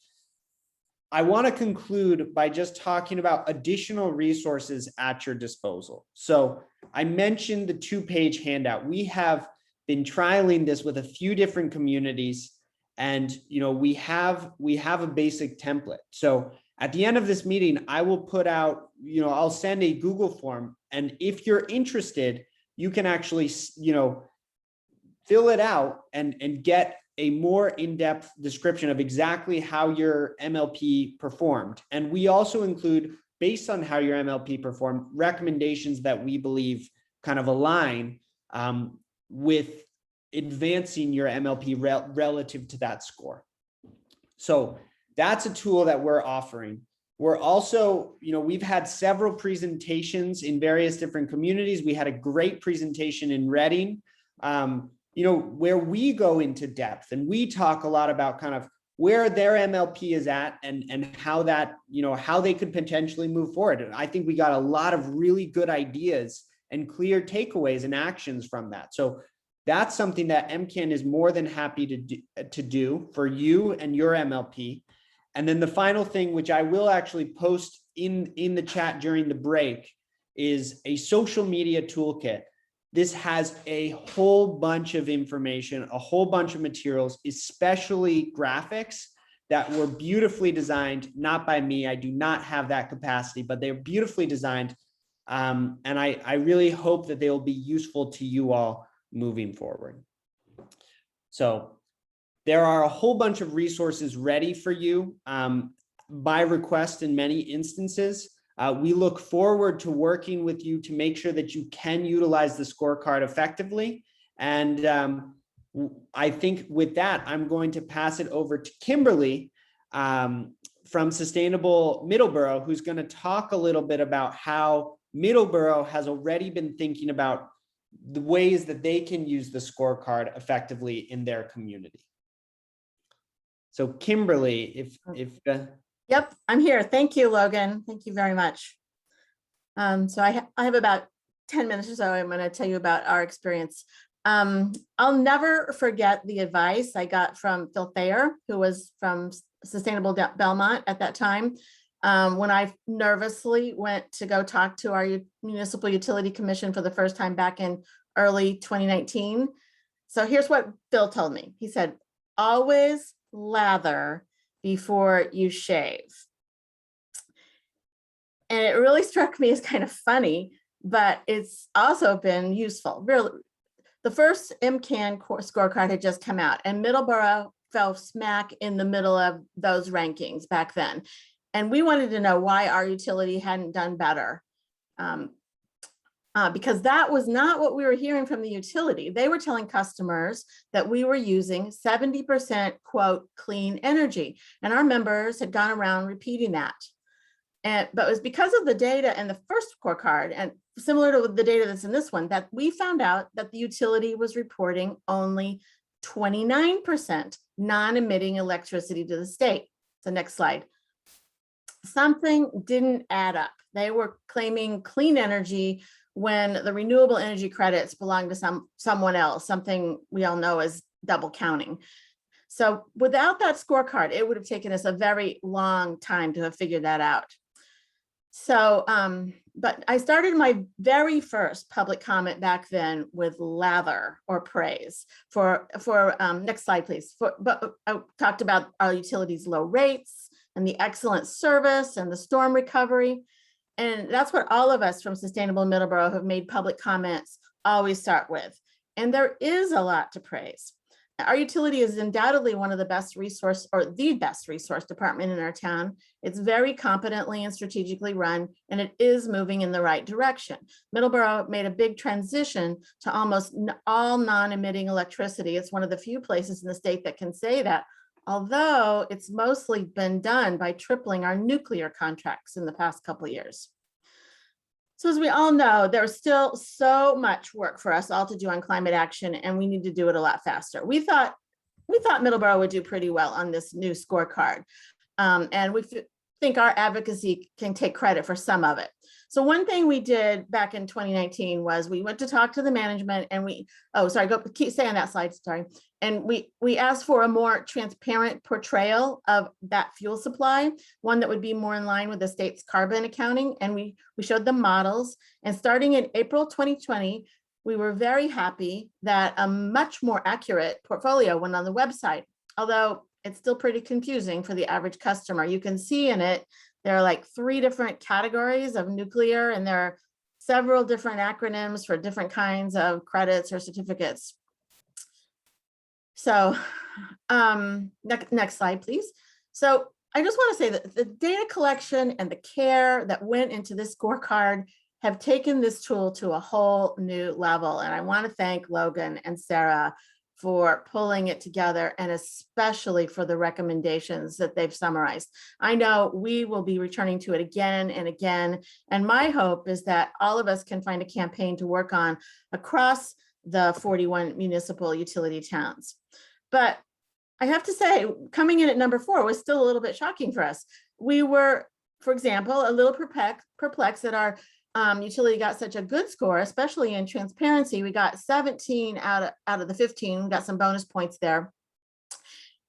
I want to conclude by just talking about additional resources at your disposal. So I mentioned the 2-page handout. We have been trialing this with a few different communities, and we have a basic template. So at the end of this meeting, I will put out, I'll send a Google form, and if you're interested, you can actually, fill it out and get a more in-depth description of exactly how your MLP performed. And we also include, based on how your MLP performed, recommendations that we believe kind of align with advancing your MLP relative to that score. So that's a tool that we're offering. We're also, we've had several presentations in various different communities. We had a great presentation in Reading, where we go into depth and we talk a lot about kind of where their MLP is at and how that, how they could potentially move forward. And I think we got a lot of really good ideas and clear takeaways and actions from that. So that's something that MCAN is more than happy to do for you and your MLP. And then the final thing, which I will actually post in the chat during the break, is a social media toolkit. This has a whole bunch of information, a whole bunch of materials, especially graphics that were beautifully designed, not by me. I do not have that capacity, but they're beautifully designed. And I really hope that they will be useful to you all moving forward. So there are a whole bunch of resources ready for you by request in many instances. We look forward to working with you to make sure that you can utilize the scorecard effectively. And I think with that, I'm going to pass it over to Kimberly from Sustainable Middleborough, who's going to talk a little bit about how Middleborough has already been thinking about the ways that they can use the scorecard effectively in their community. So Kimberly, Yep, I'm here. Thank you, Logan. Thank you very much. So I have about 10 minutes or so. I'm going to tell you about our experience. I'll never forget the advice I got from Phil Thayer, who was from Sustainable Belmont at that time, when I nervously went to go talk to our Municipal Utility Commission for the first time back in early 2019. So here's what Phil told me. He said, always lather before you shave. And it really struck me as kind of funny, but it's also been useful. Really, the first MCAN scorecard had just come out, and Middleborough fell smack in the middle of those rankings back then. And we wanted to know why our utility hadn't done better. Because that was not what we were hearing from the utility. They were telling customers that we were using 70% quote clean energy, and our members had gone around repeating that. But it was because of the data in the first scorecard, and similar to the data that's in this one, that we found out that the utility was reporting only 29% non-emitting electricity to the state. So next slide. Something didn't add up. They were claiming clean energy when the renewable energy credits belong to someone else, something we all know is double counting. So without that scorecard, it would have taken us a very long time to have figured that out. So, but I started my very first public comment back then with lather or praise for next slide, please. But I talked about our utilities' low rates and the excellent service and the storm recovery. And that's what all of us from Sustainable Middleborough who have made public comments always start with. And there is a lot to praise. Our utility is undoubtedly one of the best resource, or the best resource department in our town. It's very competently and strategically run, and it is moving in the right direction. Middleborough made a big transition to almost all non-emitting electricity. It's one of the few places in the state that can say that although it's mostly been done by tripling our nuclear contracts in the past couple of years. So as we all know, there's still so much work for us all to do on climate action, and we need to do it a lot faster. We thought Middleborough would do pretty well on this new scorecard. And we think our advocacy can take credit for some of it. So one thing we did back in 2019 was we went to talk to the management and keep saying that slide, sorry. And we asked for a more transparent portrayal of that fuel supply, one that would be more in line with the state's carbon accounting. And we showed them models. And starting in April 2020, we were very happy that a much more accurate portfolio went on the website, although it's still pretty confusing for the average customer. You can see in it, there are like 3 different categories of nuclear, and there are several different acronyms for different kinds of credits or certificates. So next slide, please. So I just want to say that the data collection and the care that went into this scorecard have taken this tool to a whole new level. And I want to thank Logan and Sarah for pulling it together, and especially for the recommendations that they've summarized. I know we will be returning to it again and again. And my hope is that all of us can find a campaign to work on across the 41 municipal utility towns. But I have to say, coming in at number 4 was still a little bit shocking for us. We were, for example, a little perplexed that our utility got such a good score, especially in transparency. We got 17 out of the 15. We got some bonus points there.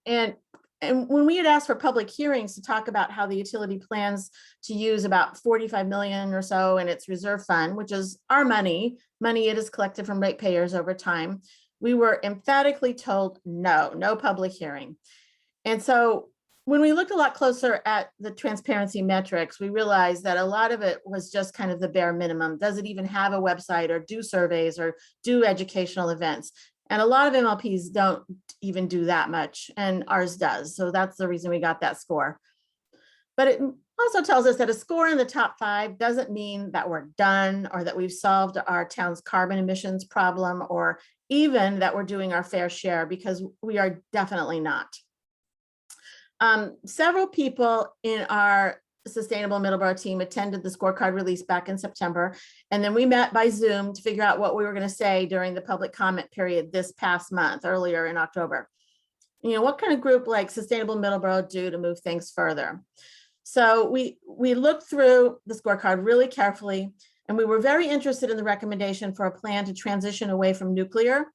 And when we had asked for public hearings to talk about how the utility plans to use about 45 million or so in its reserve fund, which is our money it is collected from ratepayers over time, we were emphatically told no public hearing. And so when we looked a lot closer at the transparency metrics, we realized that a lot of it was just kind of the bare minimum. Does it even have a website, or do surveys, or do educational events? And a lot of MLPs don't even do that much, and ours does. So that's the reason we got that score. But it also tells us that a score in the top 5 doesn't mean that we're done, or that we've solved our town's carbon emissions problem, or even that we're doing our fair share, because we are definitely not. Several people in our Sustainable Middleborough team attended the scorecard release back in September, and then we met by Zoom to figure out what we were going to say during the public comment period this past month, earlier in October. You know, what can a group like Sustainable Middleborough do to move things further? So we looked through the scorecard really carefully, and we were very interested in the recommendation for a plan to transition away from nuclear.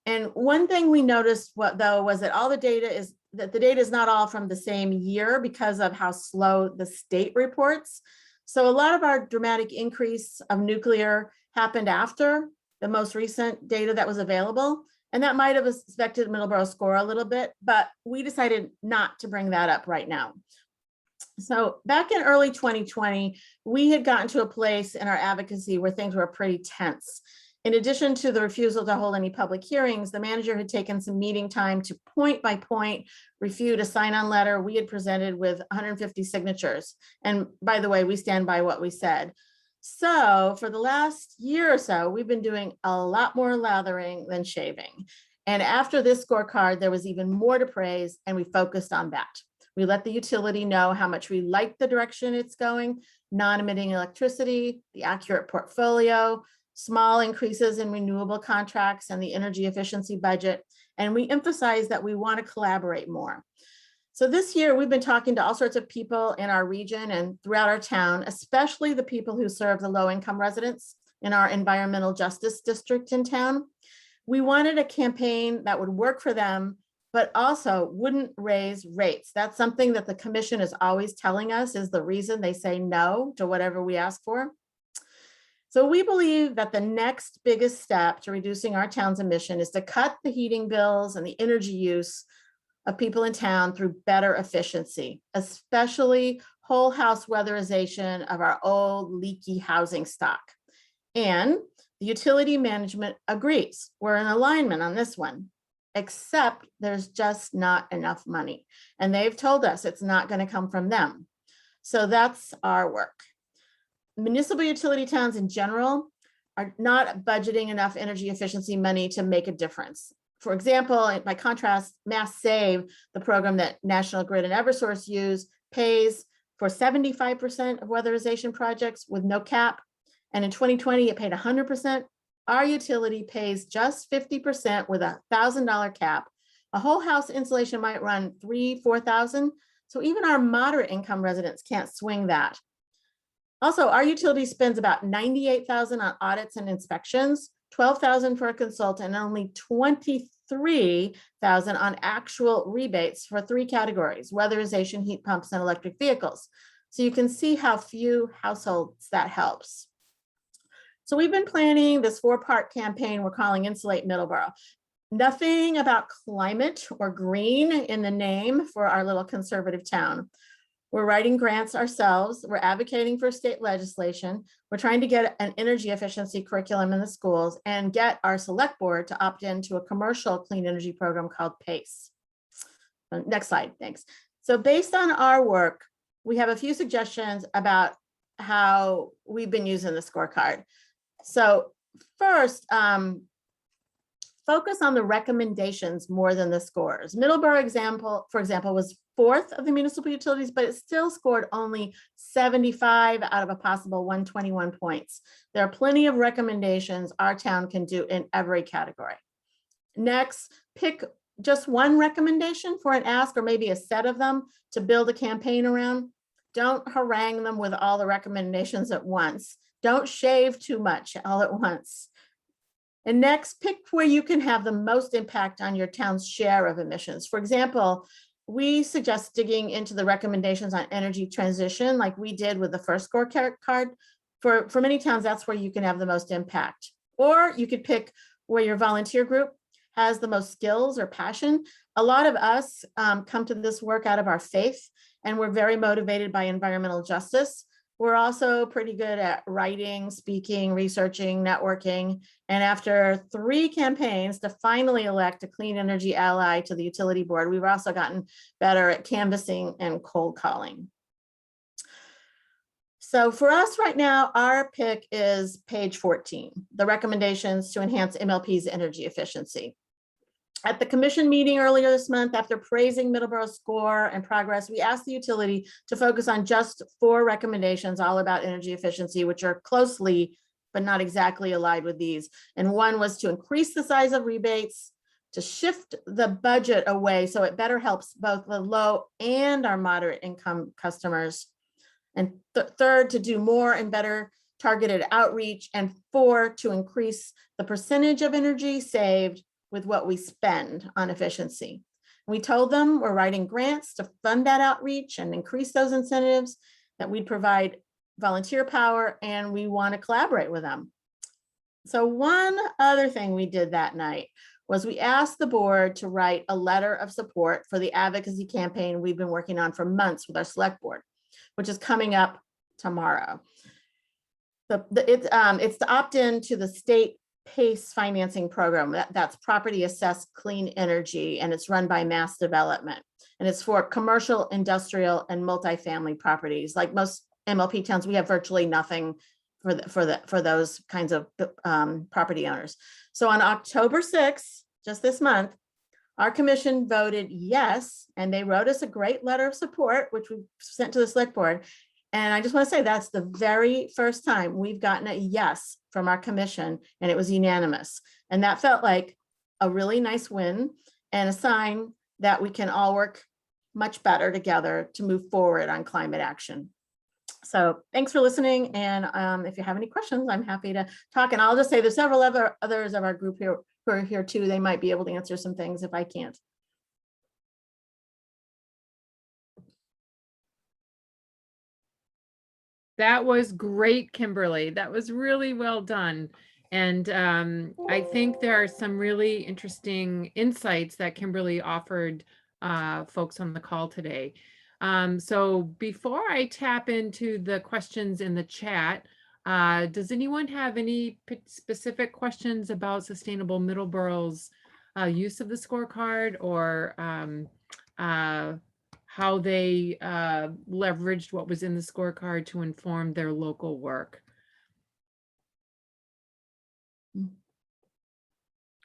And one thing we noticed was that the data is not all from the same year because of how slow the state reports. So a lot of our dramatic increase of nuclear happened after the most recent data that was available. And that might have affected Middleborough's score a little bit, but we decided not to bring that up right now. So back in early 2020, we had gotten to a place in our advocacy where things were pretty tense. In addition to the refusal to hold any public hearings, the manager had taken some meeting time to point by point refute a sign-on letter we had presented with 150 signatures. And by the way, we stand by what we said. So for the last year or so, we've been doing a lot more lathering than shaving. And after this scorecard, there was even more to praise, and we focused on that. We let the utility know how much we like the direction it's going, non-emitting electricity, the accurate portfolio, small increases in renewable contracts, and the energy efficiency budget. And we emphasize that we want to collaborate more. So this year, we've been talking to all sorts of people in our region and throughout our town, especially the people who serve the low-income residents in our environmental justice district in town. We wanted a campaign that would work for them, but also wouldn't raise rates. That's something that the commission is always telling us is the reason they say no to whatever we ask for. So we believe that the next biggest step to reducing our town's emission is to cut the heating bills and the energy use of people in town through better efficiency, especially whole house weatherization of our old leaky housing stock. And the utility management agrees. We're in alignment on this one, except there's just not enough money. And they've told us it's not going to come from them. So that's our work. Municipal utility towns in general are not budgeting enough energy efficiency money to make a difference. For example, by contrast, Mass Save, the program that National Grid and Eversource use, pays for 75% of weatherization projects with no cap. And in 2020, it paid 100%. Our utility pays just 50% with a $1,000 cap. A whole house installation might run $3,000-4,000. So even our moderate income residents can't swing that. Also, our utility spends about $98,000 on audits and inspections, $12,000 for a consultant, and only $23,000 on actual rebates for 3 categories: weatherization, heat pumps, and electric vehicles. So you can see how few households that helps. So we've been planning this 4-part campaign we're calling Insulate Middleborough. Nothing about climate or green in the name for our little conservative town. We're writing grants ourselves. We're advocating for state legislation. We're trying to get an energy efficiency curriculum in the schools and get our select board to opt into a commercial clean energy program called PACE. Next slide, thanks. So based on our work, we have a few suggestions about how we've been using the scorecard. So first, focus on the recommendations more than the scores. Middleborough, for example, was 4th of the municipal utilities, but it still scored only 75 out of a possible 121 points. There are plenty of recommendations our town can do in every category. Next, pick just one recommendation for an ask, or maybe a set of them to build a campaign around. Don't harangue them with all the recommendations at once. Don't shave too much all at once. And next, pick where you can have the most impact on your town's share of emissions. For example, we suggest digging into the recommendations on energy transition, like we did with the first scorecard. For many towns, that's where you can have the most impact. Or you could pick where your volunteer group has the most skills or passion. A lot of us come to this work out of our faith, and we're very motivated by environmental justice. We're also pretty good at writing, speaking, researching, networking. And after 3 campaigns to finally elect a clean energy ally to the utility board, we've also gotten better at canvassing and cold calling. So for us right now, our pick is page 14, the recommendations to enhance MLP's energy efficiency. At the commission meeting earlier this month, after praising Middleborough's score and progress, we asked the utility to focus on just 4 recommendations all about energy efficiency, which are closely, but not exactly aligned with these. And one was to increase the size of rebates, to shift the budget away so it better helps both the low and our moderate income customers. And third, to do more and better targeted outreach. And 4, to increase the percentage of energy saved with what we spend on efficiency. We told them we're writing grants to fund that outreach and increase those incentives, that we'd provide volunteer power, and we want to collaborate with them. So one other thing we did that night was we asked the board to write a letter of support for the advocacy campaign we've been working on for months with our select board, which is coming up tomorrow. It's to opt in to the state PACE financing program. That's property assessed clean energy, and it's run by Mass Development. And it's for commercial, industrial, and multifamily properties. Like most MLP towns, we have virtually nothing for those kinds of property owners. So on October 6th, just this month, our commission voted yes, and they wrote us a great letter of support, which we sent to the select board. And I just want to say that's the very first time we've gotten a yes from our commission, and it was unanimous. And that felt like a really nice win and a sign that we can all work much better together to move forward on climate action. So thanks for listening. And if you have any questions, I'm happy to talk. And I'll just say there's several others of our group here who are here too. They might be able to answer some things if I can't. That was great, Kimberly. That was really well done. And I think there are some really interesting insights that Kimberly offered folks on the call today. So before I tap into the questions in the chat, does anyone have any specific questions about Sustainable Middleborough's use of the scorecard, or how they leveraged what was in the scorecard to inform their local work?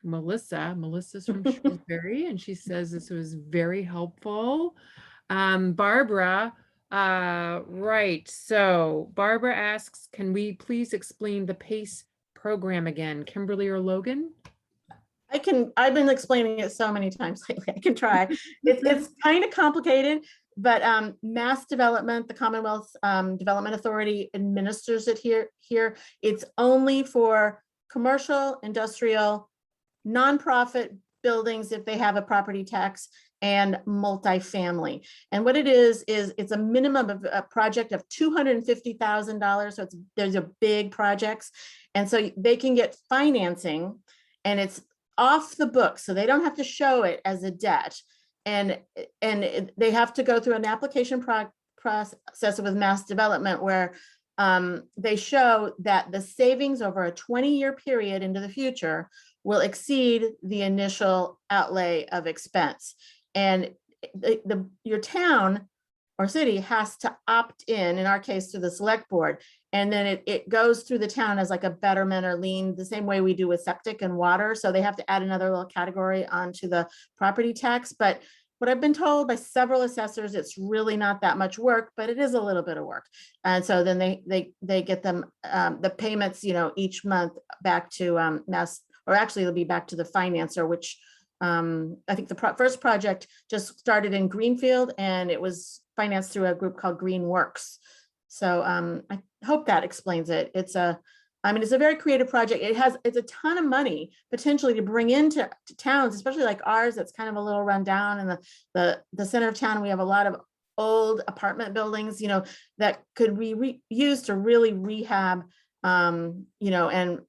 Melissa. Melissa's from Shrewsbury, and she says this was very helpful. Barbara, right. So Barbara asks, can we please explain the PACE program again? Kimberly or Logan? I've been explaining it so many times lately. I can try. It's kind of complicated, but Mass Development, the Commonwealth Development Authority administers it here. It's only for commercial, industrial, nonprofit buildings if they have a property tax, and multifamily. And what it is it's a minimum of a project of $250,000. So there's a big projects. And so they can get financing, and it's off the books. So they don't have to show it as a debt. And they have to go through an application process with Mass Development where they show that the savings over a 20-year period into the future will exceed the initial outlay of expense. And your town or city has to opt in our case, to the select board. And then it goes through the town as like a betterment or lien, the same way we do with septic and water. So they have to add another little category onto the property tax. But what I've been told by several assessors, it's really not that much work, but it is a little bit of work. And so then they get them the payments, each month back to Mass, or actually it'll be back to the financer, which I think the first project just started in Greenfield, and it was financed through a group called Greenworks. So I hope that explains it. It's a very creative project. It's a ton of money potentially to bring into towns, especially like ours, that's kind of a little run down. And the center of town, we have a lot of old apartment buildings, that could be used to really rehab, and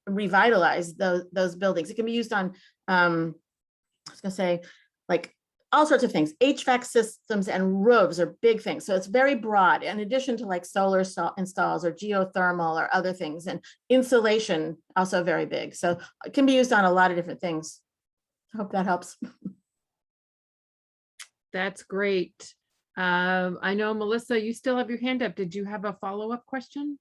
revitalize those buildings. It can be used on, I was gonna say, like all sorts of things. HVAC systems and roofs are big things. So it's very broad, in addition to like solar installs or geothermal or other things, and insulation also very big. So it can be used on a lot of different things. I hope that helps. That's great. I know, Melissa, you still have your hand up. Did you have a follow-up question?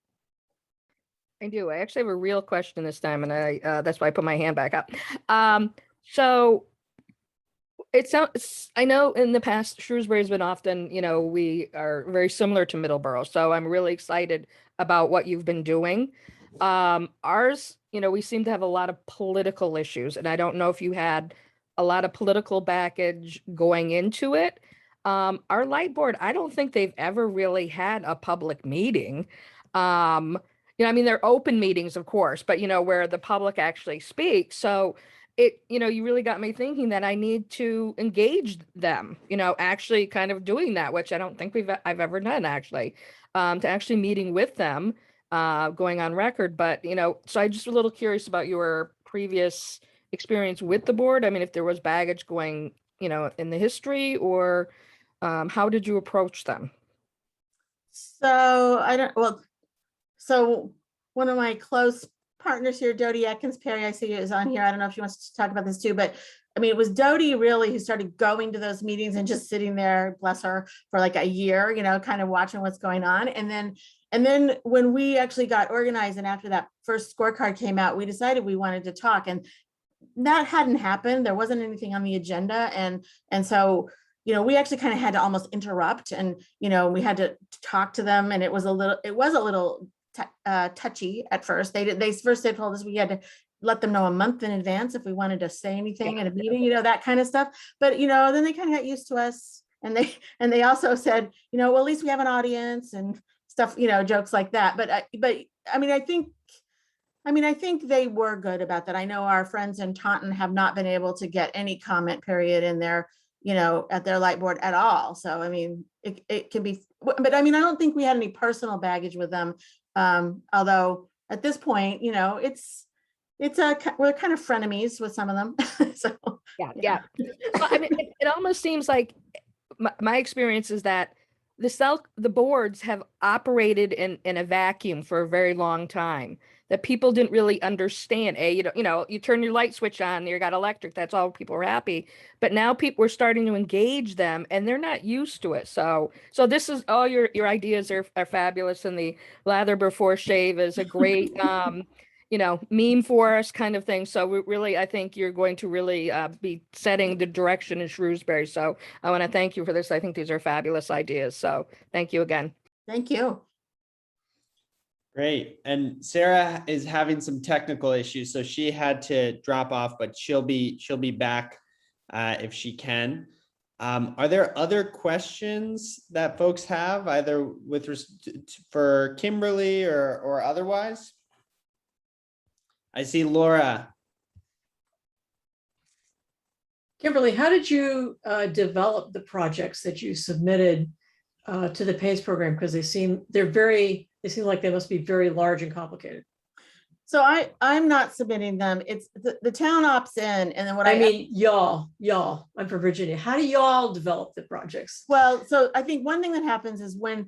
I do. I actually have a real question this time, and that's why I put my hand back up. So it sounds, I know in the past, Shrewsbury's been often, we are very similar to Middleborough. So I'm really excited about what you've been doing. Ours, we seem to have a lot of political issues, and I don't know if you had a lot of political baggage going into it. Our light board, I don't think they've ever really had a public meeting. They're open meetings, of course, but where the public actually speaks. So you really got me thinking that I need to engage them, actually kind of doing that, which I don't think I've ever done actually, to actually meeting with them, going on record. But, so I'm just a little curious about your previous experience with the board. I mean, if there was baggage going, in the history, or how did you approach them? So one of my close partners here, Dodie Atkins Perry, I see is on here. I don't know if she wants to talk about this too, but I mean, it was Dodie really who started going to those meetings and just sitting there, bless her, for like a year, kind of watching what's going on. And then when we actually got organized, and after that first scorecard came out, we decided we wanted to talk, and that hadn't happened. There wasn't anything on the agenda. And so, we actually kind of had to almost interrupt, and, we had to talk to them, and it was a little touchy at first. They told us we had to let them know a month in advance if we wanted to say anything at a meeting, that kind of stuff. But, then they kind of got used to us, and they also said, well, at least we have an audience and stuff, jokes like that. But I think they were good about that. I know our friends in Taunton have not been able to get any comment period in their, at their light board at all. So, I mean, it can be, but I mean, I don't think we had any personal baggage with them. Although at this point, we're kind of frenemies with some of them. So yeah. Well, I mean, it almost seems like my experience is that the boards have operated in a vacuum for a very long time, that people didn't really understand. You turn your light switch on, you got electric, that's all, people are happy. But now people are starting to engage them, and they're not used to it. So this is all your ideas are fabulous, and the lather before shave is a great meme for us kind of thing. So we really, I think you're going to really be setting the direction in Shrewsbury. So I want to thank you for this. I think these are fabulous ideas. So thank you again. Thank you. Great. And Sarah is having some technical issues, so she had to drop off, but she'll be back if she can. Are there other questions that folks have, either for Kimberly or otherwise? I see Laura. Kimberly, how did you develop the projects that you submitted to the PACE program? Because they seem like they must be very large and complicated. So I'm not submitting them. It's the town opts in, and then what I mean, y'all, I'm from Virginia. How do y'all develop the projects? Well, so I think one thing that happens is when,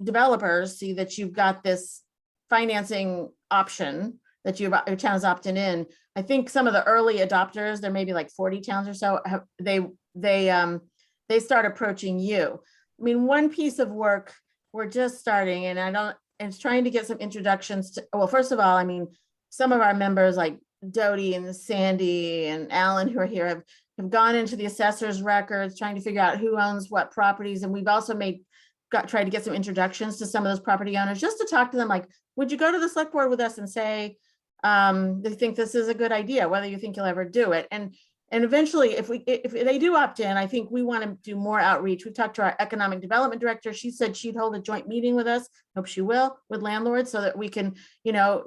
developers see that you've got this financing option that your town is opting in. I think some of the early adopters, there may be like 40 towns or so, they start approaching you. I mean, one piece of work we're just starting, and it's trying to get some introductions to, well, first of all, I mean, some of our members like Dodie and Sandy and Alan who are here have gone into the assessor's records, trying to figure out who owns what properties. And we've also tried to get some introductions to some of those property owners, just to talk to them, like, would you go to the select board with us and say, they think this is a good idea, whether you think you'll ever do it. And eventually, if they do opt in, I think we want to do more outreach. We've talked to our economic development director. She said she'd hold a joint meeting with us. Hope she will, with landlords, so that we can,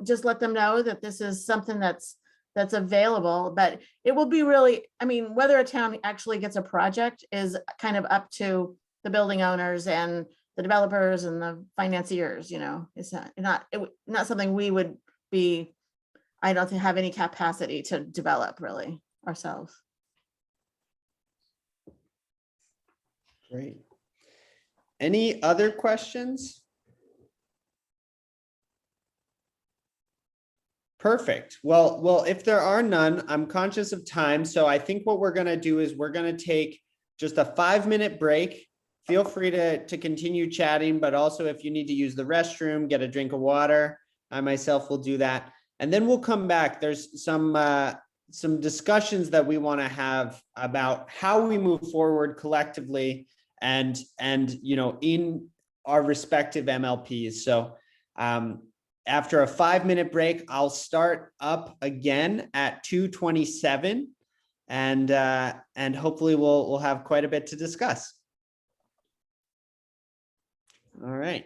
just let them know that this is something that's available. But it will be really, I mean, whether a town actually gets a project is kind of up to the building owners and the developers and the financiers. It's not something we would be. I don't have any capacity to develop really ourselves. Great. Any other questions? Perfect. Well, if there are none, I'm conscious of time. So I think what we're going to do is we're going to take just a 5-minute break. Feel free to continue chatting, but also if you need to use the restroom, get a drink of water, I myself will do that. And then we'll come back. There's some discussions that we want to have about how we move forward collectively and in our respective MLPs. So after a 5-minute break, I'll start up again at 2:27, and hopefully we'll have quite a bit to discuss. All right.